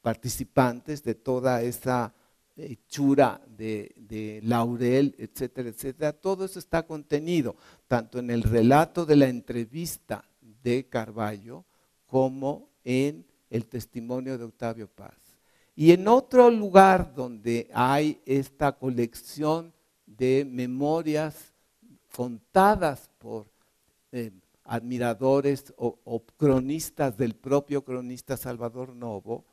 participantes, de toda esa hechura de Laurel, etcétera, etcétera. Todo eso está contenido tanto en el relato de la entrevista de Carballo como en el testimonio de Octavio Paz. Y en otro lugar donde hay esta colección de memorias contadas por admiradores o cronistas del propio cronista Salvador Novo,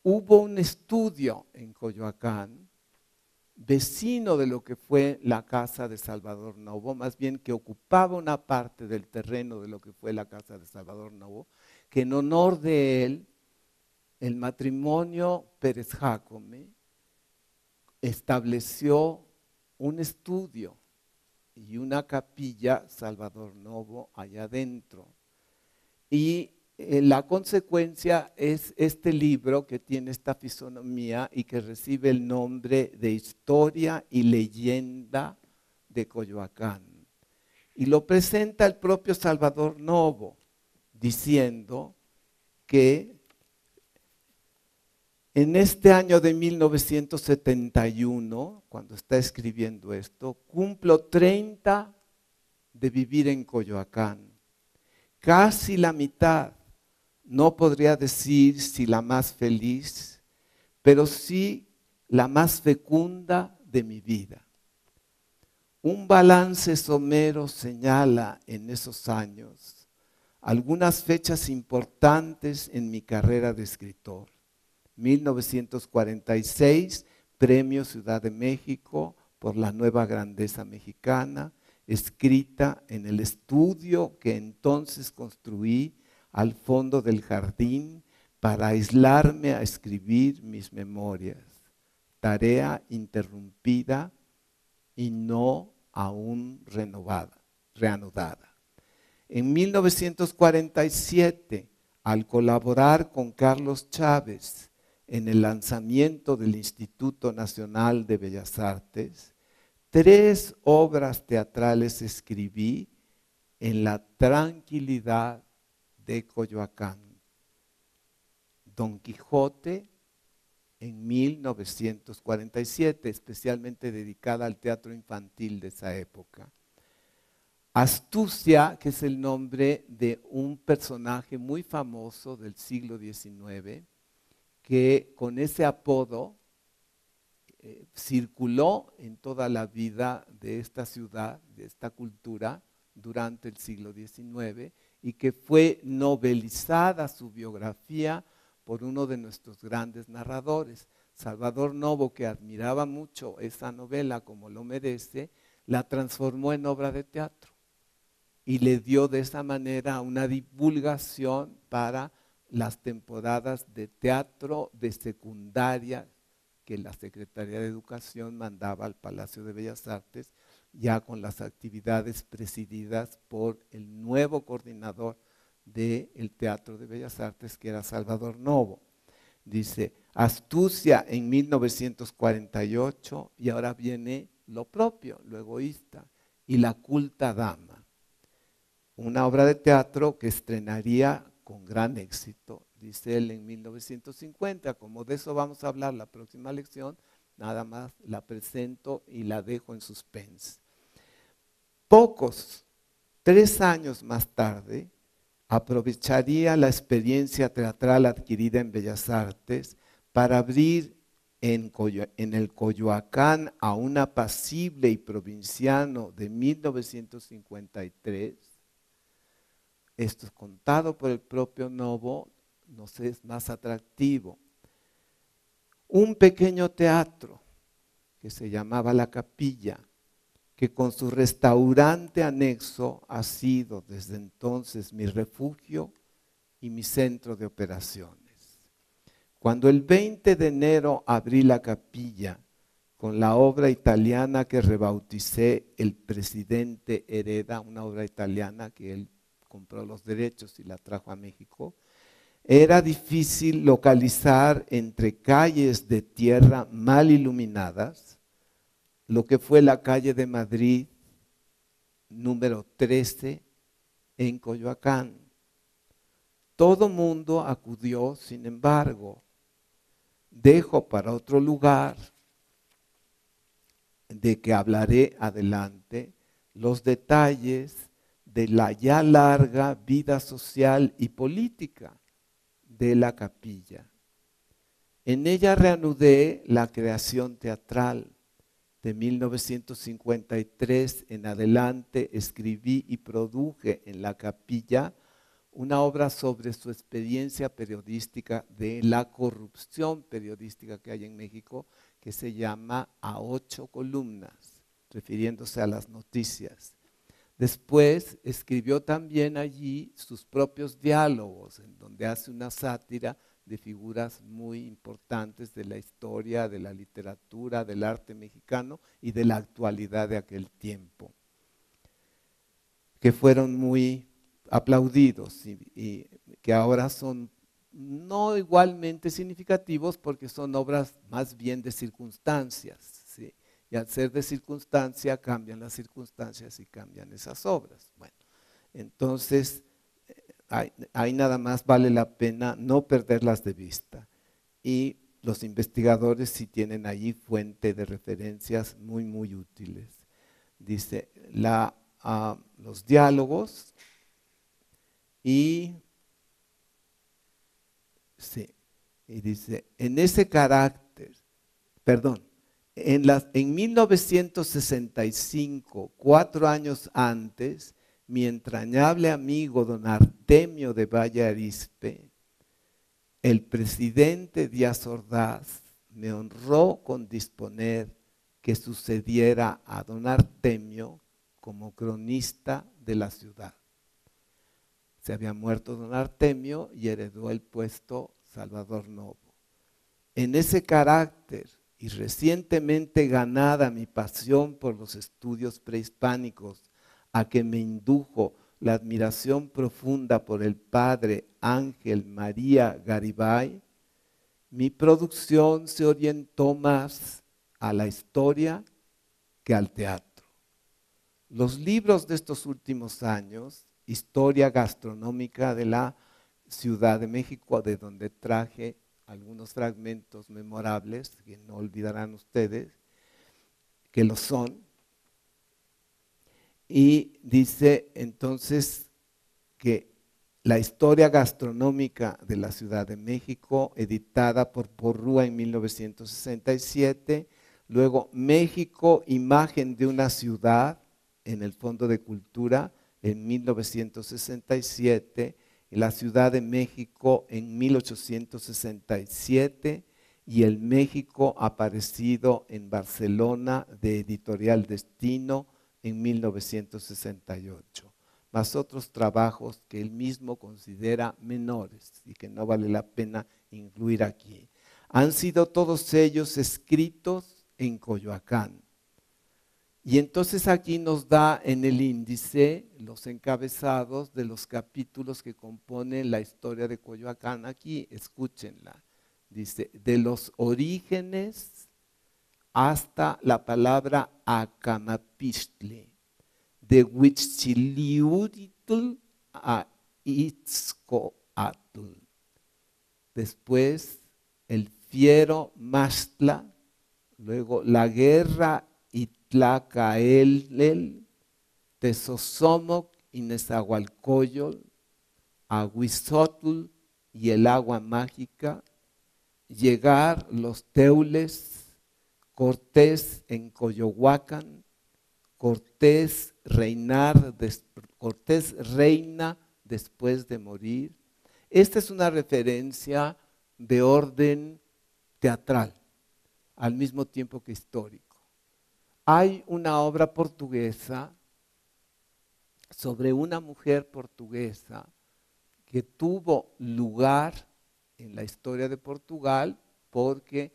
hubo un estudio en Coyoacán, vecino de lo que fue la casa de Salvador Novo, más bien que ocupaba una parte del terreno de lo que fue la casa de Salvador Novo, que en honor de él, el matrimonio Pérez Jácome estableció un estudio y una capilla Salvador Novo allá adentro. Y la consecuencia es este libro que tiene esta fisonomía y que recibe el nombre de Historia y Leyenda de Coyoacán. Y lo presenta el propio Salvador Novo, diciendo que en este año de 1971, cuando está escribiendo esto, cumplo 30 de vivir en Coyoacán, casi la mitad. No podría decir si la más feliz, pero sí la más fecunda de mi vida. Un balance somero señala en esos años algunas fechas importantes en mi carrera de escritor. 1946, Premio Ciudad de México por la Nueva Grandeza Mexicana, escrita en el estudio que entonces construí al fondo del jardín para aislarme a escribir mis memorias. Tarea interrumpida y no aún reanudada. En 1947, al colaborar con Carlos Chávez en el lanzamiento del Instituto Nacional de Bellas Artes, 3 obras teatrales escribí en la tranquilidad de Coyoacán. Don Quijote en 1947, especialmente dedicada al teatro infantil de esa época. Astucia, que es el nombre de un personaje muy famoso del siglo XIX, que con ese apodo circuló en toda la vida de esta ciudad, de esta cultura, durante el siglo XIX, y que fue novelizada su biografía por uno de nuestros grandes narradores. Salvador Novo, que admiraba mucho esa novela como lo merece, la transformó en obra de teatro y le dio de esa manera una divulgación para las temporadas de teatro de secundaria que la Secretaría de Educación mandaba al Palacio de Bellas Artes, ya con las actividades presididas por el nuevo coordinador del Teatro de Bellas Artes, que era Salvador Novo. Dice, Astucia en 1948, y ahora viene lo propio, lo egoísta, y La culta dama. Una obra de teatro que estrenaría con gran éxito, dice él, en 1950. Como de eso vamos a hablar la próxima lección, nada más la presento y la dejo en suspense. 3 años más tarde, aprovecharía la experiencia teatral adquirida en Bellas Artes para abrir en el Coyoacán a un apacible y provinciano de 1953, esto es contado por el propio Novo, no sé, es más atractivo. Un pequeño teatro que se llamaba La Capilla, que con su restaurante anexo ha sido desde entonces mi refugio y mi centro de operaciones. Cuando el 20 de enero abrí La Capilla con la obra italiana que rebauticé El presidente hereda, una obra italiana que él compró los derechos y la trajo a México, era difícil localizar entre calles de tierra mal iluminadas lo que fue la calle de Madrid número 13 en Coyoacán. Todo mundo acudió, sin embargo. Dejo para otro lugar, de que hablaré adelante, los detalles de la ya larga vida social y política de La Capilla. En ella reanudé la creación teatral. De 1953 en adelante escribí y produje en La Capilla una obra sobre su experiencia periodística de la corrupción periodística que hay en México, que se llama A 8 columnas, refiriéndose a las noticias. Después escribió también allí sus propios diálogos, en donde hace una sátira de figuras muy importantes de la historia, de la literatura, del arte mexicano y de la actualidad de aquel tiempo, que fueron muy aplaudidos y que ahora son no igualmente significativos porque son obras más bien de circunstancias, ¿sí? Y al ser de circunstancia cambian las circunstancias y cambian esas obras. Bueno, entonces ahí nada más vale la pena no perderlas de vista. Y los investigadores sí tienen allí fuente de referencias muy, muy útiles. Dice, los diálogos y dice, en ese carácter, perdón, en 1965, 4 años antes, mi entrañable amigo don Artemio de Valle Arizpe, el presidente Díaz Ordaz, me honró con disponer que sucediera a don Artemio como cronista de la ciudad. Se había muerto don Artemio y heredó el puesto Salvador Novo. En ese carácter y recientemente ganada mi pasión por los estudios prehispánicos, a que me indujo la admiración profunda por el padre Ángel María Garibay, mi producción se orientó más a la historia que al teatro. Los libros de estos últimos años, Historia Gastronómica de la Ciudad de México, de donde traje algunos fragmentos memorables que no olvidarán ustedes, que lo son. Y dice entonces que la historia gastronómica de la Ciudad de México, editada por Porrúa en 1967, luego México, imagen de una ciudad, en el Fondo de Cultura, en 1967, la Ciudad de México en 1867 y el México aparecido en Barcelona de Editorial Destino en 1968, más otros trabajos que él mismo considera menores y que no vale la pena incluir aquí. Han sido todos ellos escritos en Coyoacán. Y entonces aquí nos da en el índice los encabezados de los capítulos que componen la historia de Coyoacán. Aquí, escúchenla. Dice, de los orígenes hasta la palabra Acamapixtle, de Huitziliuhtli a Itzcoatl. Después, el fiero Maxtla, luego la guerra Itlacaelel, Tezosomoc y Nezahualcóyotl, Ahuizotl y el agua mágica, llegar los teules, Cortés en Coyohuacán, Cortés reina después de morir. Esta es una referencia de orden teatral, al mismo tiempo que histórico. Hay una obra portuguesa sobre una mujer portuguesa que tuvo lugar en la historia de Portugal porque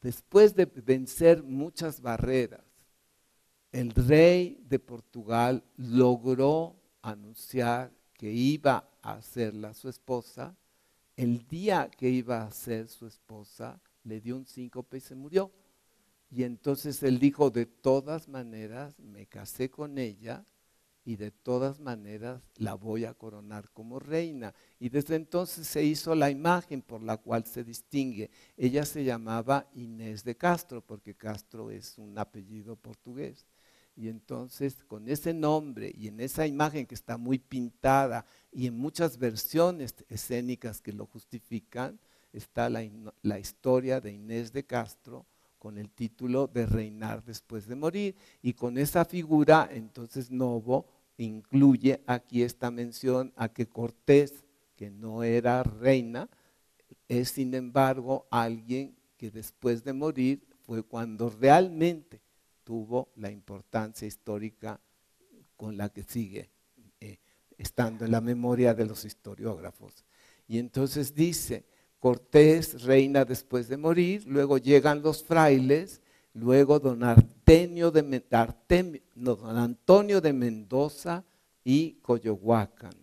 después de vencer muchas barreras, el rey de Portugal logró anunciar que iba a hacerla su esposa. El día que iba a ser su esposa, le dio un síncope y se murió. Y entonces él dijo, de todas maneras me casé con ella y de todas maneras la voy a coronar como reina. Y desde entonces se hizo la imagen por la cual se distingue. Ella se llamaba Inés de Castro, porque Castro es un apellido portugués. Y entonces con ese nombre y en esa imagen que está muy pintada y en muchas versiones escénicas que lo justifican, está la historia de Inés de Castro con el título de Reinar después de morir. Y con esa figura, entonces Novo incluye aquí esta mención a que Cortés, que no era reina, es sin embargo alguien que después de morir fue cuando realmente tuvo la importancia histórica con la que sigue estando en la memoria de los historiógrafos. Y entonces dice, Cortés reina después de morir, luego llegan los frailes, luego don Antonio de Mendoza y Coyohuacán.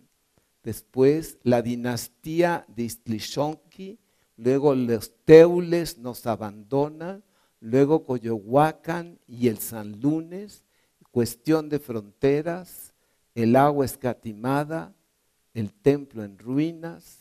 Después la dinastía de Iztlixonqui, luego los teules nos abandonan, luego Coyohuacán y el San Lunes, cuestión de fronteras, el agua escatimada, el templo en ruinas,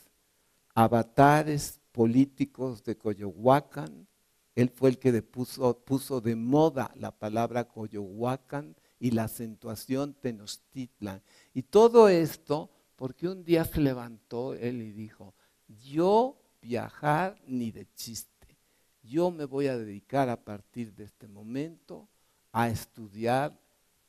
avatares políticos de Coyohuacán. Él fue el que puso de moda la palabra Coyohuacán y la acentuación Tenochtitlan. Y todo esto porque un día se levantó él y dijo, yo viajar ni de chiste. Yo me voy a dedicar a partir de este momento a estudiar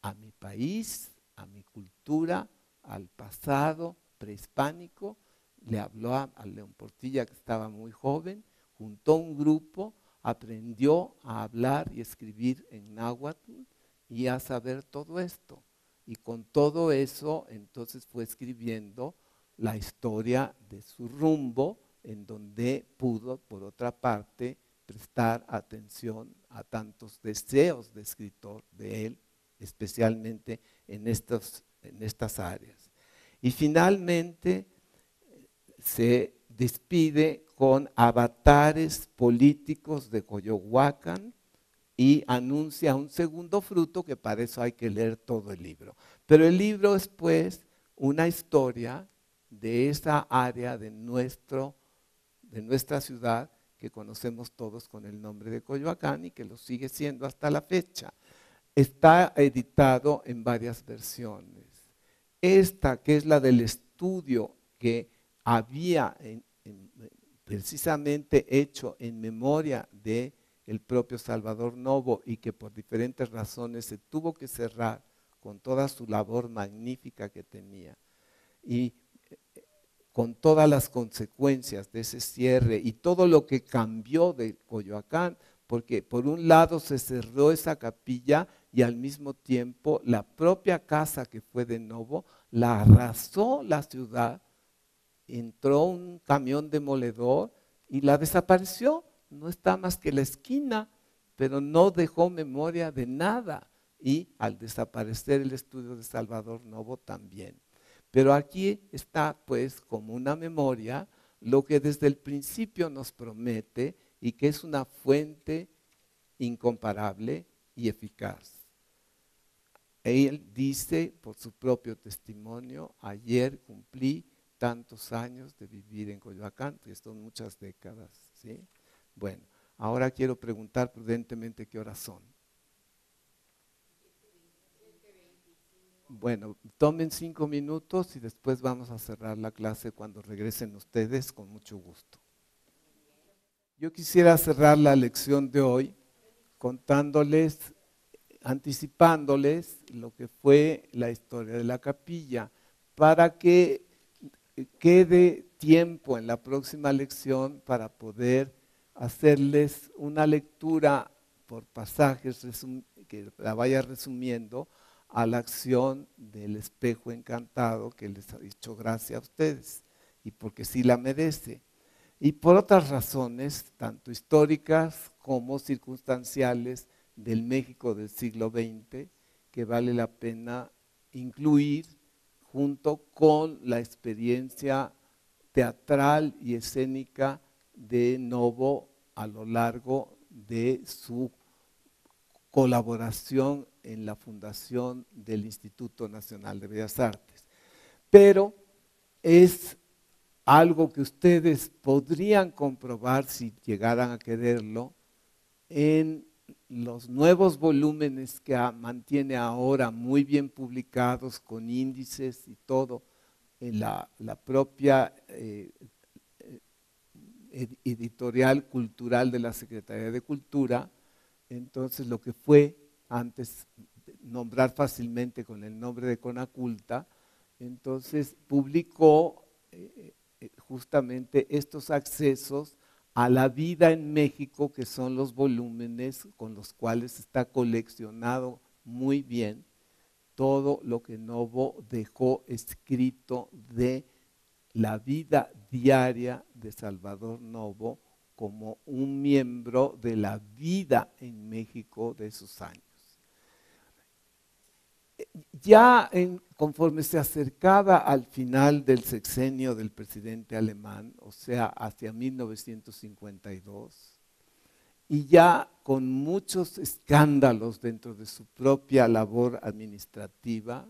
a mi país, a mi cultura, al pasado prehispánico. Le habló a León Portilla, que estaba muy joven, juntó un grupo, aprendió a hablar y escribir en náhuatl y a saber todo esto. Y con todo eso, entonces fue escribiendo la historia de su rumbo, en donde pudo, por otra parte, prestar atención a tantos deseos de escritor de él, especialmente en estas áreas. Y finalmente se despide con avatares políticos de Coyohuacán y anuncia un segundo fruto, que para eso hay que leer todo el libro. Pero el libro es pues una historia de esa área de nuestra ciudad que conocemos todos con el nombre de Coyoacán y que lo sigue siendo hasta la fecha. Está editado en varias versiones. Esta, que es la del estudio que había precisamente hecho en memoria de el propio Salvador Novo y que por diferentes razones se tuvo que cerrar con toda su labor magnífica que tenía y con todas las consecuencias de ese cierre y todo lo que cambió de Coyoacán, porque por un lado se cerró esa capilla y al mismo tiempo la propia casa que fue de Novo la arrasó la ciudad, entró un camión demoledor y la desapareció. No está más que la esquina, pero no dejó memoria de nada. Y al desaparecer el estudio de Salvador Novo también. Pero aquí está pues como una memoria lo que desde el principio nos promete y que es una fuente incomparable y eficaz. Él dice por su propio testimonio, ayer cumplí tantos años de vivir en Coyoacán, que son muchas décadas, ¿sí? Bueno, ahora quiero preguntar prudentemente qué horas son. Bueno, tomen 5 minutos y después vamos a cerrar la clase cuando regresen ustedes con mucho gusto. Yo quisiera cerrar la lección de hoy contándoles, anticipándoles lo que fue la historia de la capilla, para que quede tiempo en la próxima lección para poder hacerles una lectura por pasajes que la vaya resumiendo a la acción del espejo encantado que les ha dicho gracia a ustedes y porque sí la merece. Y por otras razones, tanto históricas como circunstanciales del México del siglo XX, que vale la pena incluir junto con la experiencia teatral y escénica de Novo a lo largo de su colaboración en la fundación del Instituto Nacional de Bellas Artes. Pero es algo que ustedes podrían comprobar si llegaran a quererlo en los nuevos volúmenes que mantiene ahora muy bien publicados con índices y todo en la propia editorial cultural de la Secretaría de Cultura. Entonces lo que fue antes nombrar fácilmente con el nombre de Conaculta, entonces publicó justamente estos accesos a la vida en México, que son los volúmenes con los cuales está coleccionado muy bien todo lo que Novo dejó escrito de la vida diaria de Salvador Novo como un miembro de la vida en México de esos años. Ya conforme se acercaba al final del sexenio del presidente alemán, o sea, hacia 1952, y ya con muchos escándalos dentro de su propia labor administrativa,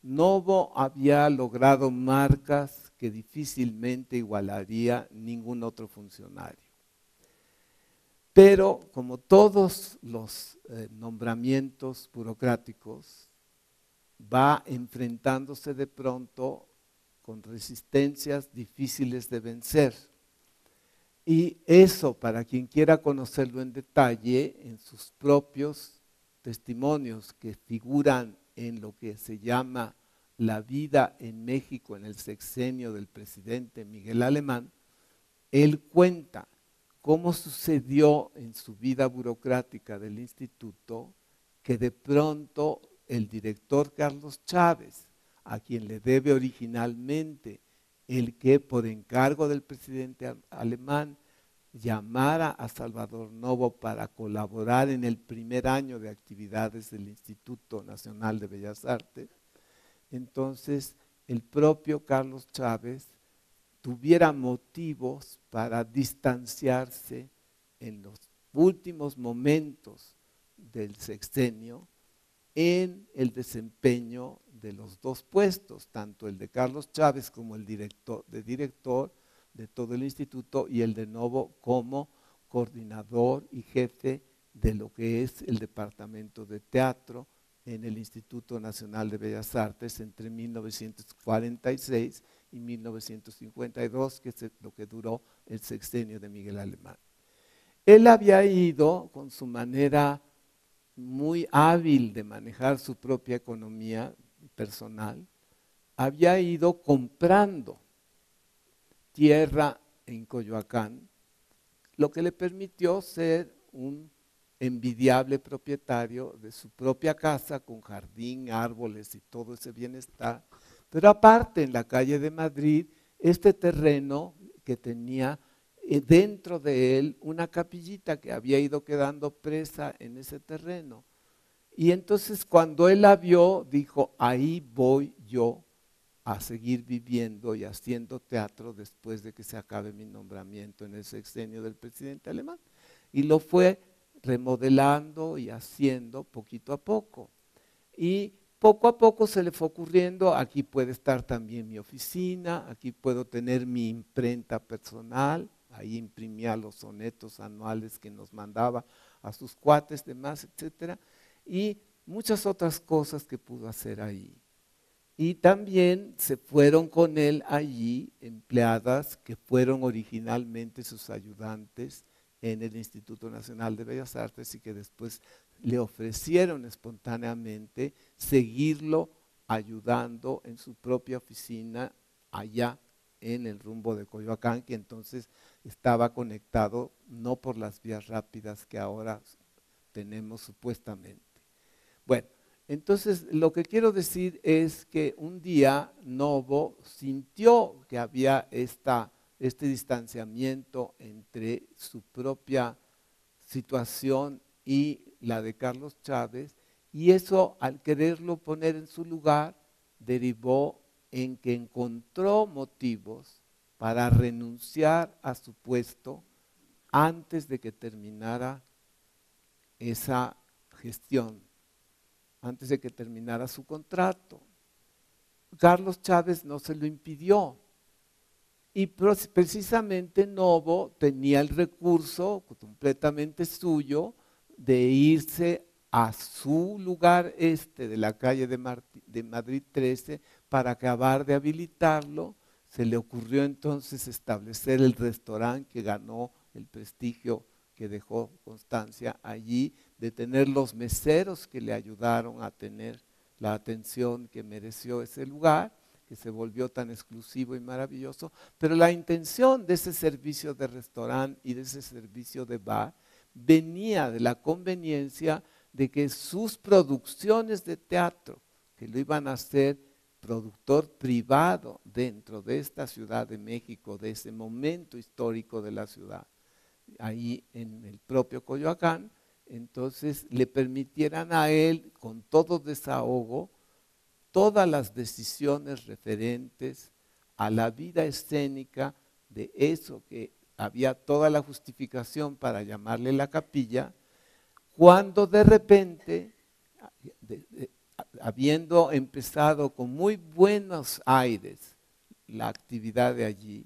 Novo había logrado marcas que difícilmente igualaría ningún otro funcionario. Pero como todos los nombramientos burocráticos, va enfrentándose de pronto con resistencias difíciles de vencer. Y eso, para quien quiera conocerlo en detalle, en sus propios testimonios que figuran en lo que se llama La vida en México en el sexenio del presidente Miguel Alemán, él cuenta cómo sucedió en su vida burocrática del instituto que de pronto el director Carlos Chávez, a quien le debe originalmente el que por encargo del presidente alemán llamara a Salvador Novo para colaborar en el primer año de actividades del Instituto Nacional de Bellas Artes, entonces el propio Carlos Chávez tuviera motivos para distanciarse en los últimos momentos del sexenio en el desempeño de los dos puestos, tanto el de Carlos Chávez como el director de todo el instituto y el de Novo como coordinador y jefe de lo que es el departamento de teatro en el Instituto Nacional de Bellas Artes entre 1946 y 1952, que es lo que duró el sexenio de Miguel Alemán. Él había ido con su manera muy hábil de manejar su propia economía personal, había ido comprando tierra en Coyoacán, lo que le permitió ser un envidiable propietario de su propia casa con jardín, árboles y todo ese bienestar. Pero aparte, en la calle de Madrid, este terreno que tenía dentro de él una capillita que había ido quedando presa en ese terreno. Y entonces cuando él la vio, dijo, ahí voy yo a seguir viviendo y haciendo teatro después de que se acabe mi nombramiento en el sexenio del presidente alemán. Y lo fue remodelando y haciendo poquito a poco. Y poco a poco se le fue ocurriendo, aquí puede estar también mi oficina, aquí puedo tener mi imprenta personal, ahí imprimía los sonetos anuales que nos mandaba a sus cuates, demás, etcétera, y muchas otras cosas que pudo hacer ahí. Y también se fueron con él allí empleadas que fueron originalmente sus ayudantes en el Instituto Nacional de Bellas Artes y que después le ofrecieron espontáneamente seguirlo ayudando en su propia oficina allá en el rumbo de Coyoacán, que entonces estaba conectado no por las vías rápidas que ahora tenemos supuestamente. Bueno, entonces lo que quiero decir es que un día Novo sintió que había este distanciamiento entre su propia situación y la de Carlos Chávez, y eso, al quererlo poner en su lugar, derivó en que encontró motivos para renunciar a su puesto antes de que terminara esa gestión, antes de que terminara su contrato. Carlos Chávez no se lo impidió. Y precisamente Novo tenía el recurso completamente suyo de irse a su lugar de la calle de Madrid 13 para acabar de habilitarlo. Se le ocurrió entonces establecer el restaurante que ganó el prestigio que dejó constancia allí, de tener los meseros que le ayudaron a tener la atención que mereció ese lugar, que se volvió tan exclusivo y maravilloso, pero la intención de ese servicio de restaurante y de ese servicio de bar venía de la conveniencia de que sus producciones de teatro, que lo iban a hacer productor privado dentro de esta Ciudad de México, de ese momento histórico de la ciudad, ahí en el propio Coyoacán, entonces le permitieran a él, con todo desahogo, todas las decisiones referentes a la vida escénica de eso que había toda la justificación para llamarle la capilla, cuando de repente, habiendo empezado con muy buenos aires la actividad de allí,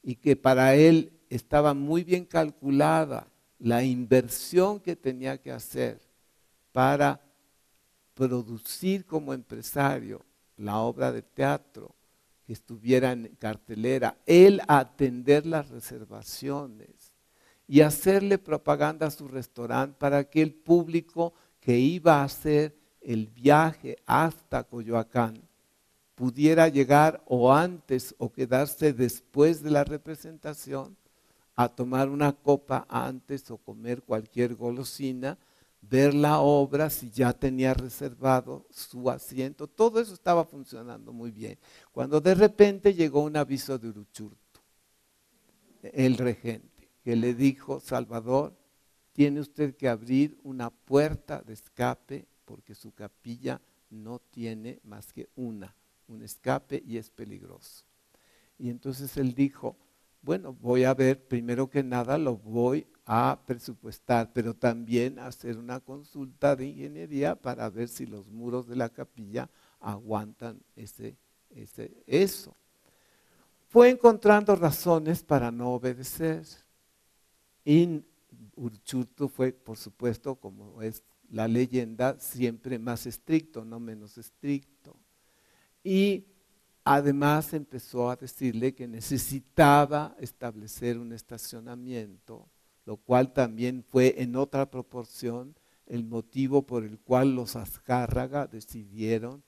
y que para él estaba muy bien calculada la inversión que tenía que hacer para producir como empresario la obra de teatro que estuviera en cartelera, él atender las reservaciones y hacerle propaganda a su restaurante para que el público que iba a hacer el viaje hasta Coyoacán pudiera llegar o antes o quedarse después de la representación a tomar una copa antes o comer cualquier golosina, ver la obra si ya tenía reservado su asiento. Todo eso estaba funcionando muy bien. Cuando de repente llegó un aviso de Uruchurtu, el regente, que le dijo: Salvador, tiene usted que abrir una puerta de escape porque su capilla no tiene más que un escape y es peligroso. Y entonces él dijo: bueno, voy a ver, primero que nada lo voy a presupuestar, pero también hacer una consulta de ingeniería para ver si los muros de la capilla aguantan eso. Fue encontrando razones para no obedecer. Y Uruchurtu fue, por supuesto, como es la leyenda, siempre más estricto, no menos estricto. Y además empezó a decirle que necesitaba establecer un estacionamiento, lo cual también fue en otra proporción el motivo por el cual los Azcárraga decidieron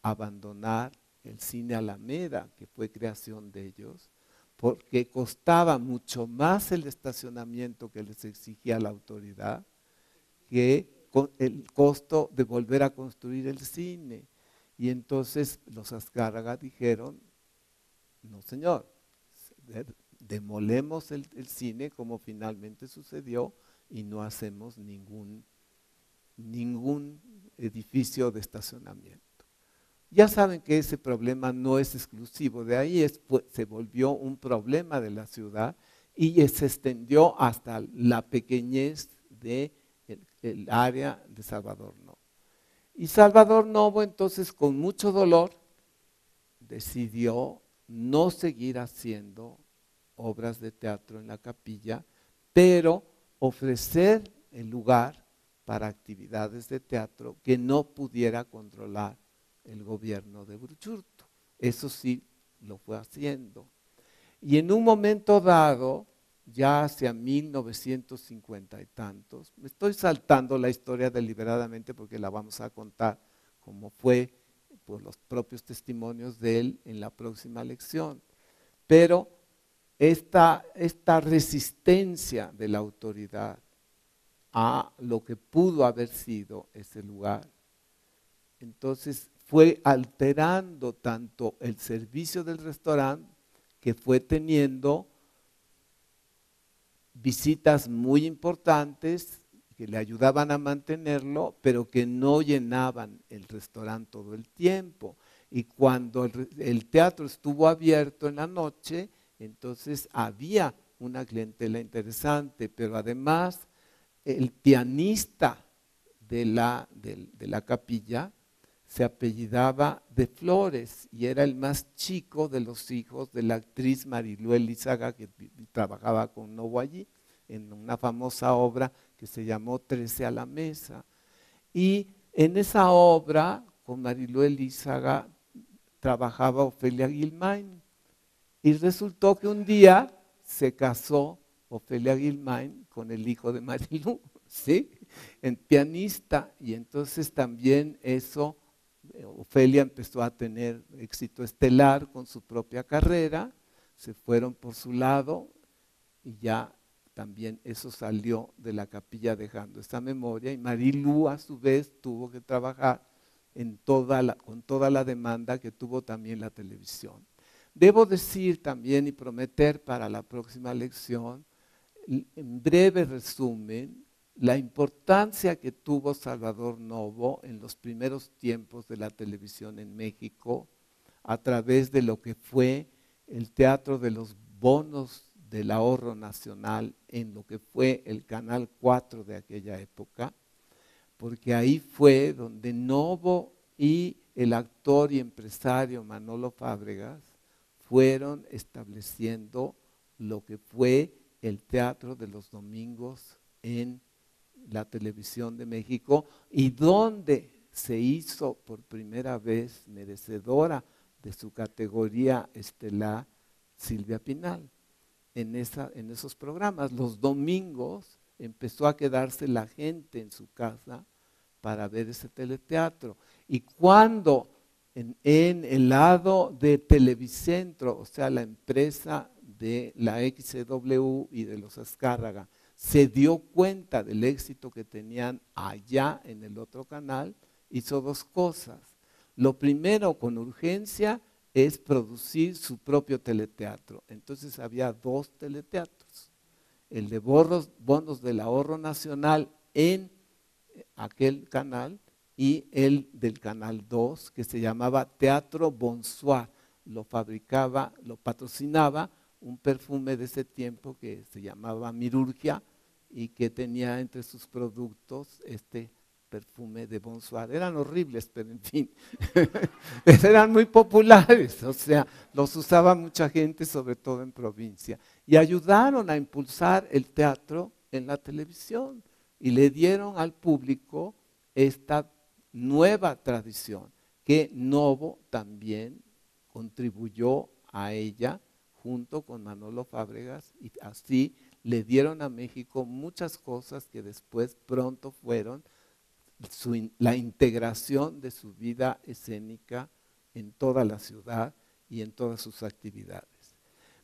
abandonar el Cine Alameda, que fue creación de ellos, porque costaba mucho más el estacionamiento que les exigía la autoridad que el costo de volver a construir el cine. Y entonces los Azcárraga dijeron: no señor, demolemos el cine como finalmente sucedió y no hacemos ningún edificio de estacionamiento. Ya saben que ese problema no es exclusivo de ahí, se volvió un problema de la ciudad y se extendió hasta la pequeñez del área de Salvador Novo. Y Salvador Novo entonces, con mucho dolor, decidió no seguir haciendo obras de teatro en la capilla, pero ofrecer el lugar para actividades de teatro que no pudiera controlar el gobierno de Uruchurtu. Eso sí lo fue haciendo. Y en un momento dado ya hacia 1950 y tantos. Me estoy saltando la historia deliberadamente porque la vamos a contar como fue por los propios testimonios de él en la próxima lección. Pero esta resistencia de la autoridad a lo que pudo haber sido ese lugar, entonces fue alterando tanto el servicio del restaurante, que fue teniendo visitas muy importantes que le ayudaban a mantenerlo, pero que no llenaban el restaurante todo el tiempo. Y cuando el teatro estuvo abierto en la noche, entonces había una clientela interesante, pero además el pianista de la capilla se apellidaba de Flores y era el más chico de los hijos de la actriz Marilu Elízaga, que trabajaba con Novo allí en una famosa obra que se llamó 13 a la mesa. Y en esa obra, con Marilu Elízaga, trabajaba Ofelia Guilmain. Y resultó que un día se casó Ofelia Guilmain con el hijo de Marilu, ¿sí? En pianista. Y entonces también eso, Ofelia empezó a tener éxito estelar con su propia carrera, se fueron por su lado y ya también eso salió de la capilla dejando esta memoria, y Marilu a su vez tuvo que trabajar con toda la demanda que tuvo también la televisión. Debo decir también y prometer para la próxima lección, en breve resumen, la importancia que tuvo Salvador Novo en los primeros tiempos de la televisión en México, a través de lo que fue el teatro de los bonos del ahorro nacional en lo que fue el Canal 4 de aquella época, porque ahí fue donde Novo y el actor y empresario Manolo Fábregas fueron estableciendo lo que fue el teatro de los domingos en la televisión de México, y donde se hizo por primera vez merecedora de su categoría estelar Silvia Pinal. En esos programas, los domingos empezó a quedarse la gente en su casa para ver ese teleteatro. Y cuando en el lado de Televicentro, o sea, la empresa de la XCW y de los Azcárraga, se dio cuenta del éxito que tenían allá en el otro canal, hizo dos cosas. Lo primero, con urgencia, es producir su propio teleteatro. Entonces había dos teleteatros, el de bonos del ahorro nacional en aquel canal y el del Canal 2, que se llamaba Teatro Bonsoir. Lo fabricaba, lo patrocinaba un perfume de ese tiempo que se llamaba Mirurgia y que tenía entre sus productos este perfume de Bonsoir. Eran horribles, pero en fin, eran muy populares, o sea, los usaba mucha gente, sobre todo en provincia, y ayudaron a impulsar el teatro en la televisión y le dieron al público esta nueva tradición que Novo también contribuyó a ella junto con Manolo Fábregas, y así le dieron a México muchas cosas que después pronto fueron la integración de su vida escénica en toda la ciudad y en todas sus actividades.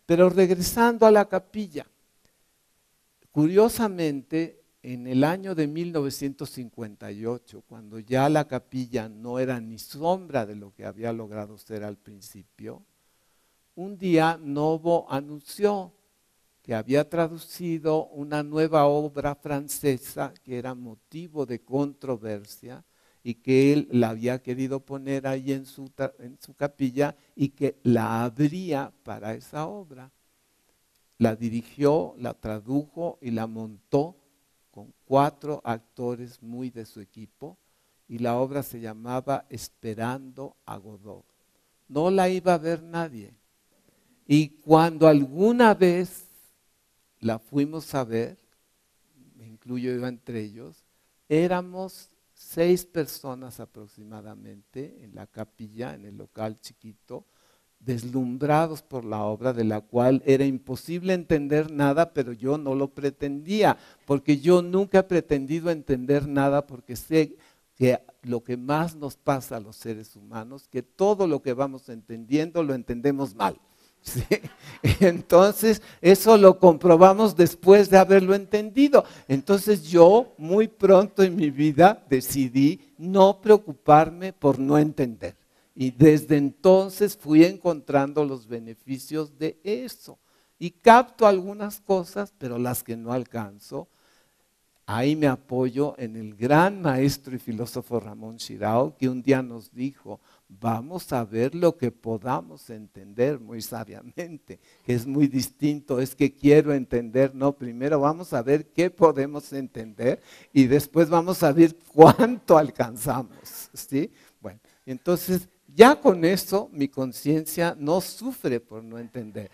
Pero regresando a la capilla, curiosamente, en el año de 1958, cuando ya la capilla no era ni sombra de lo que había logrado ser al principio, un día Novo anunció que había traducido una nueva obra francesa que era motivo de controversia y que él la había querido poner ahí en su capilla y que la abría para esa obra. La dirigió, la tradujo y la montó con 4 actores muy de su equipo, y la obra se llamaba Esperando a Godot. No la iba a ver nadie. Y cuando alguna vez la fuimos a ver, me incluyo yo entre ellos, éramos 6 personas aproximadamente en la capilla, en el local chiquito, deslumbrados por la obra de la cual era imposible entender nada, pero yo no lo pretendía, porque yo nunca he pretendido entender nada, porque sé que lo que más nos pasa a los seres humanos, que todo lo que vamos entendiendo lo entendemos mal. ¿Sí? Entonces, eso lo comprobamos después de haberlo entendido. Entonces yo muy pronto en mi vida decidí no preocuparme por no entender. Y desde entonces fui encontrando los beneficios de eso. Y capto algunas cosas, pero las que no alcanzo, ahí me apoyo en el gran maestro y filósofo Ramón Shirao, que un día nos dijo, vamos a ver lo que podamos entender muy sabiamente, que es muy distinto, es que quiero entender, no, primero vamos a ver qué podemos entender y después vamos a ver cuánto alcanzamos, ¿sí? Bueno, entonces ya con eso mi conciencia no sufre por no entender.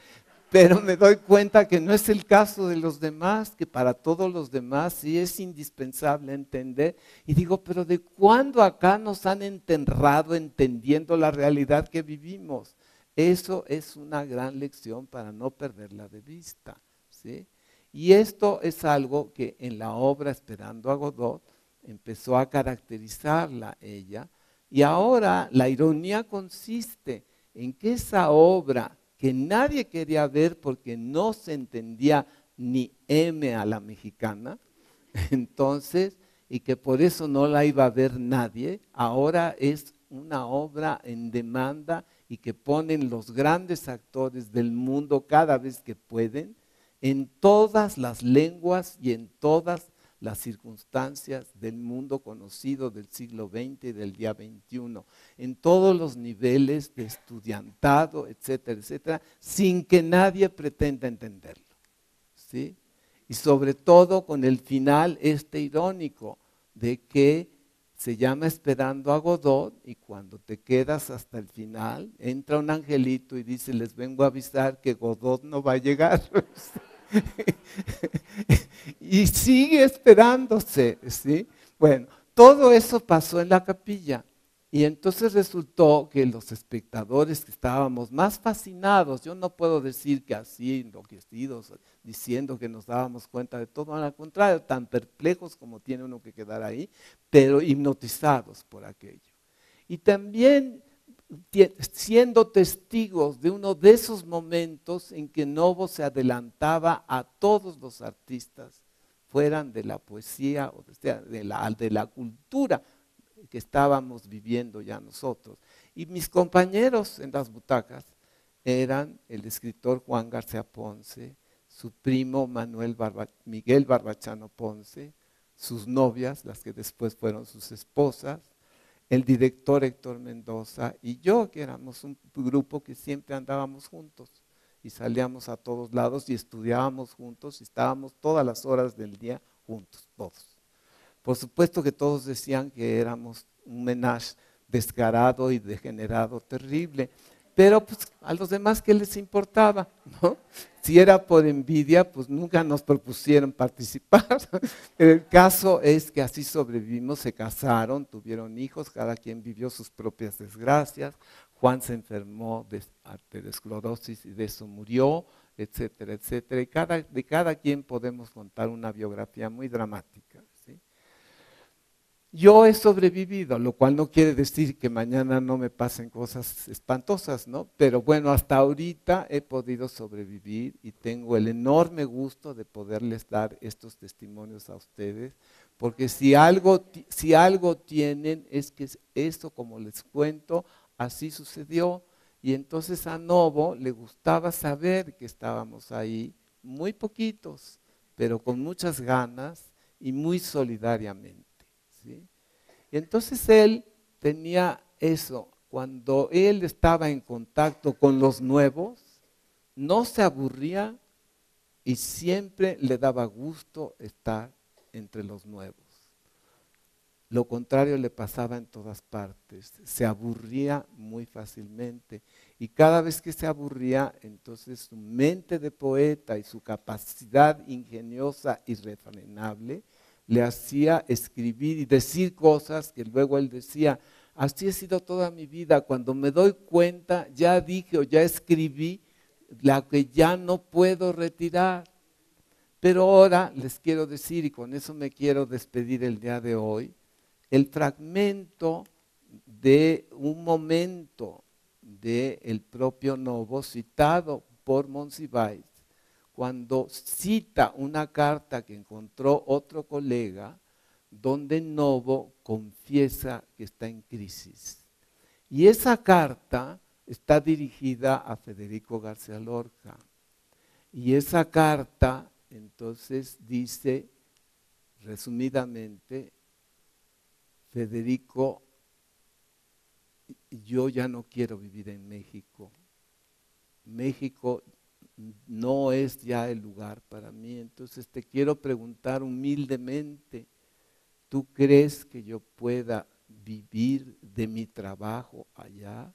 Pero me doy cuenta que no es el caso de los demás, que para todos los demás sí es indispensable entender. Y digo, pero ¿de cuándo acá nos han enterrado entendiendo la realidad que vivimos? Eso es una gran lección para no perderla de vista, ¿sí? Y esto es algo que en la obra Esperando a Godot empezó a caracterizarla ella. Y ahora la ironía consiste en que esa obra que nadie quería ver porque no se entendía ni M a la mexicana, entonces, y que por eso no la iba a ver nadie, ahora es una obra en demanda y que ponen los grandes actores del mundo cada vez que pueden, en todas las lenguas y en todas las circunstancias del mundo conocido del siglo XX y del día XXI, en todos los niveles de estudiantado, etcétera, etcétera, sin que nadie pretenda entenderlo, ¿sí? Y sobre todo con el final irónico de que se llama Esperando a Godot y cuando te quedas hasta el final, entra un angelito y dice, les vengo a avisar que Godot no va a llegar. Y sigue esperándose, ¿sí? Bueno, todo eso pasó en la capilla y entonces resultó que los espectadores que estábamos más fascinados, yo no puedo decir que así enloquecidos, diciendo que nos dábamos cuenta de todo, al contrario, tan perplejos como tiene uno que quedar ahí, pero hipnotizados por aquello. Y también siendo testigos de uno de esos momentos en que Novo se adelantaba a todos los artistas, fueran de la poesía o de la cultura que estábamos viviendo ya nosotros. Y mis compañeros en las butacas eran el escritor Juan García Ponce, su primo Miguel Barbachano Ponce, sus novias, las que después fueron sus esposas, el director Héctor Mendoza y yo, que éramos un grupo que siempre andábamos juntos y salíamos a todos lados y estudiábamos juntos y estábamos todas las horas del día juntos, todos. Por supuesto que todos decían que éramos un menage descarado y degenerado terrible, pero pues a los demás ¿qué les importaba? ¿No? Si era por envidia, pues nunca nos propusieron participar. El caso es que así sobrevivimos, se casaron, tuvieron hijos, cada quien vivió sus propias desgracias. Juan se enfermó de arteriosclerosis y de eso murió, etcétera, etcétera. Y de cada quien podemos contar una biografía muy dramática. Yo he sobrevivido, lo cual no quiere decir que mañana no me pasen cosas espantosas, ¿no? Pero bueno, hasta ahorita he podido sobrevivir y tengo el enorme gusto de poderles dar estos testimonios a ustedes, porque si algo tienen es que esto, como les cuento, así sucedió. Y entonces a Novo le gustaba saber que estábamos ahí, muy poquitos, pero con muchas ganas y muy solidariamente. ¿Sí? Y entonces él tenía eso, cuando él estaba en contacto con los nuevos, no se aburría y siempre le daba gusto estar entre los nuevos. Lo contrario le pasaba en todas partes, se aburría muy fácilmente y cada vez que se aburría, entonces su mente de poeta y su capacidad ingeniosa irrefrenable le hacía escribir y decir cosas que luego él decía, Así he sido toda mi vida. Cuando me doy cuenta, ya dije o ya escribí la que ya no puedo retirar. Pero ahora les quiero decir, y con eso me quiero despedir el día de hoy, el fragmento de un momento del propio Novo, citado por Monsiváis, cuando cita una carta que encontró otro colega, donde Novo confiesa que está en crisis. Y esa carta está dirigida a Federico García Lorca. Y esa carta, entonces, dice, resumidamente, Federico, yo ya no quiero vivir en México. México no es ya el lugar para mí. Entonces te quiero preguntar humildemente, ¿tú crees que yo pueda vivir de mi trabajo allá?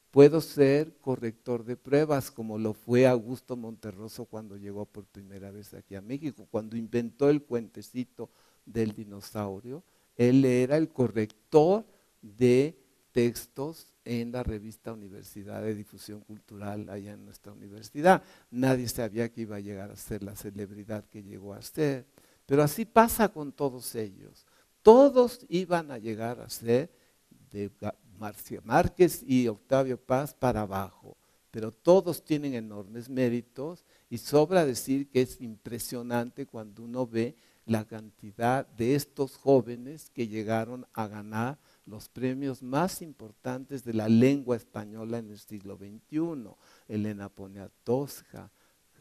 Puedo ser corrector de pruebas, como lo fue Augusto Monterroso cuando llegó por primera vez aquí a México, cuando inventó el cuentecito del dinosaurio. Él era el corrector de textos en la revista Universidad de Difusión Cultural allá en nuestra universidad. Nadie sabía que iba a llegar a ser la celebridad que llegó a ser. Pero así pasa con todos ellos. Todos iban a llegar a ser de García Márquez y Octavio Paz para abajo, pero todos tienen enormes méritos y sobra decir que es impresionante cuando uno ve la cantidad de estos jóvenes que llegaron a ganar los premios más importantes de la lengua española en el siglo XXI. Elena Poniatowska,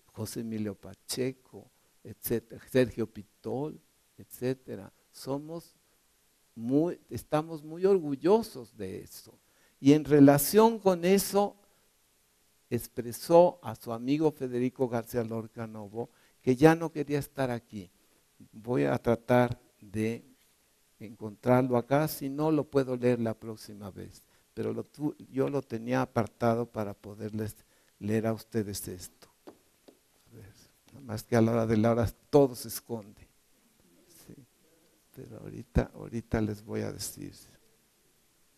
José Emilio Pacheco, etcétera, Sergio Pitol, etcétera. Estamos muy orgullosos de eso. Y en relación con eso, expresó a su amigo Federico García Lorca Novo que ya no quería estar aquí. Voy a tratar de encontrarlo acá, si no lo puedo leer la próxima vez. Pero yo lo tenía apartado para poderles leer a ustedes esto. A ver, nada más que a la hora de la hora todo se esconde. Sí. Pero ahorita les voy a decir.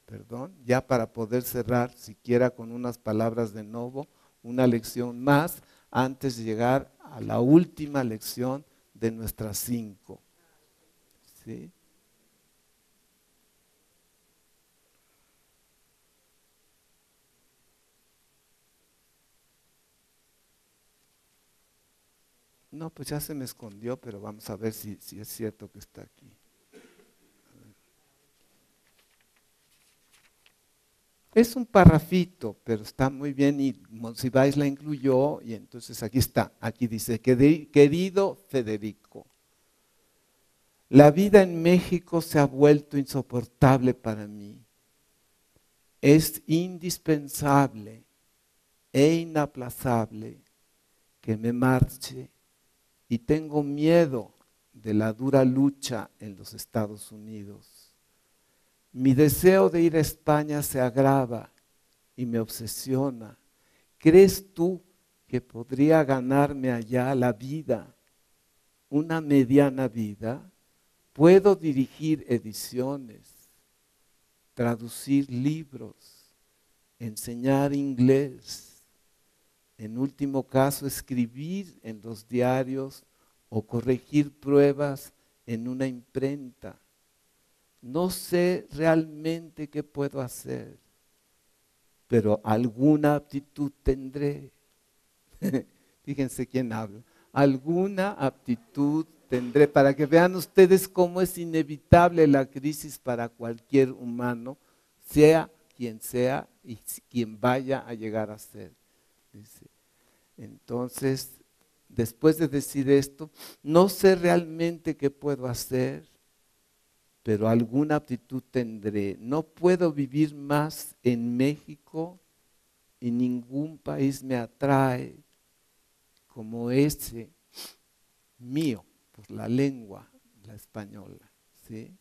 Perdón, ya para poder cerrar, siquiera con unas palabras de Novo, una lección más, antes de llegar a la última lección de nuestras 5. ¿Sí? No, pues ya se me escondió, pero vamos a ver si es cierto que está aquí. Es un parrafito, pero está muy bien y Monsiváis la incluyó y entonces aquí está, aquí dice, querido Federico, la vida en México se ha vuelto insoportable para mí. Es indispensable e inaplazable que me marche y tengo miedo de la dura lucha en los Estados Unidos. Mi deseo de ir a España se agrava y me obsesiona. ¿Crees tú que podría ganarme allá la vida, una mediana vida? Puedo dirigir ediciones, traducir libros, enseñar inglés, en último caso escribir en los diarios o corregir pruebas en una imprenta. No sé realmente qué puedo hacer, pero alguna aptitud tendré. Fíjense quién habla. Alguna aptitud tendré para que vean ustedes cómo es inevitable la crisis para cualquier humano, sea quien sea y quien vaya a llegar a ser. Dice. Entonces, después de decir esto, no sé realmente qué puedo hacer, pero alguna aptitud tendré. No puedo vivir más en México y ningún país me atrae como ese mío, por la lengua, la española. ¿Sí?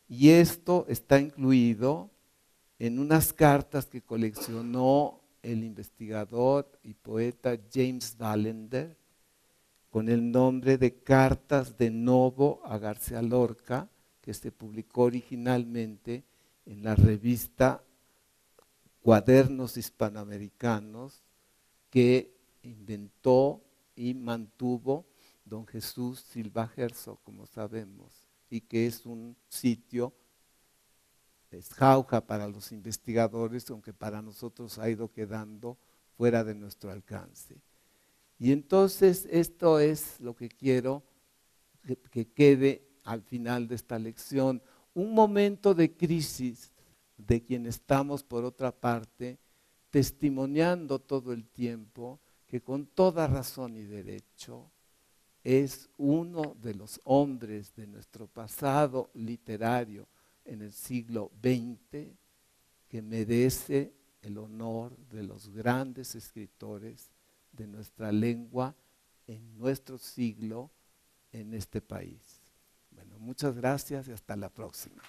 Y esto está incluido en unas cartas que coleccionó el investigador y poeta James Ballender con el nombre de Cartas de Novo a García Lorca, que se publicó originalmente en la revista Cuadernos Hispanoamericanos que inventó y mantuvo don Jesús Silva Herzog, como sabemos, y que es un sitio, es jauja para los investigadores, aunque para nosotros ha ido quedando fuera de nuestro alcance. Y entonces esto es lo que quiero que quede al final de esta lección, un momento de crisis de quien estamos, por otra parte, testimoniando todo el tiempo que con toda razón y derecho es uno de los hombres de nuestro pasado literario en el siglo XX que merece el honor de los grandes escritores de nuestra lengua en nuestro siglo en este país. Bueno, muchas gracias y hasta la próxima.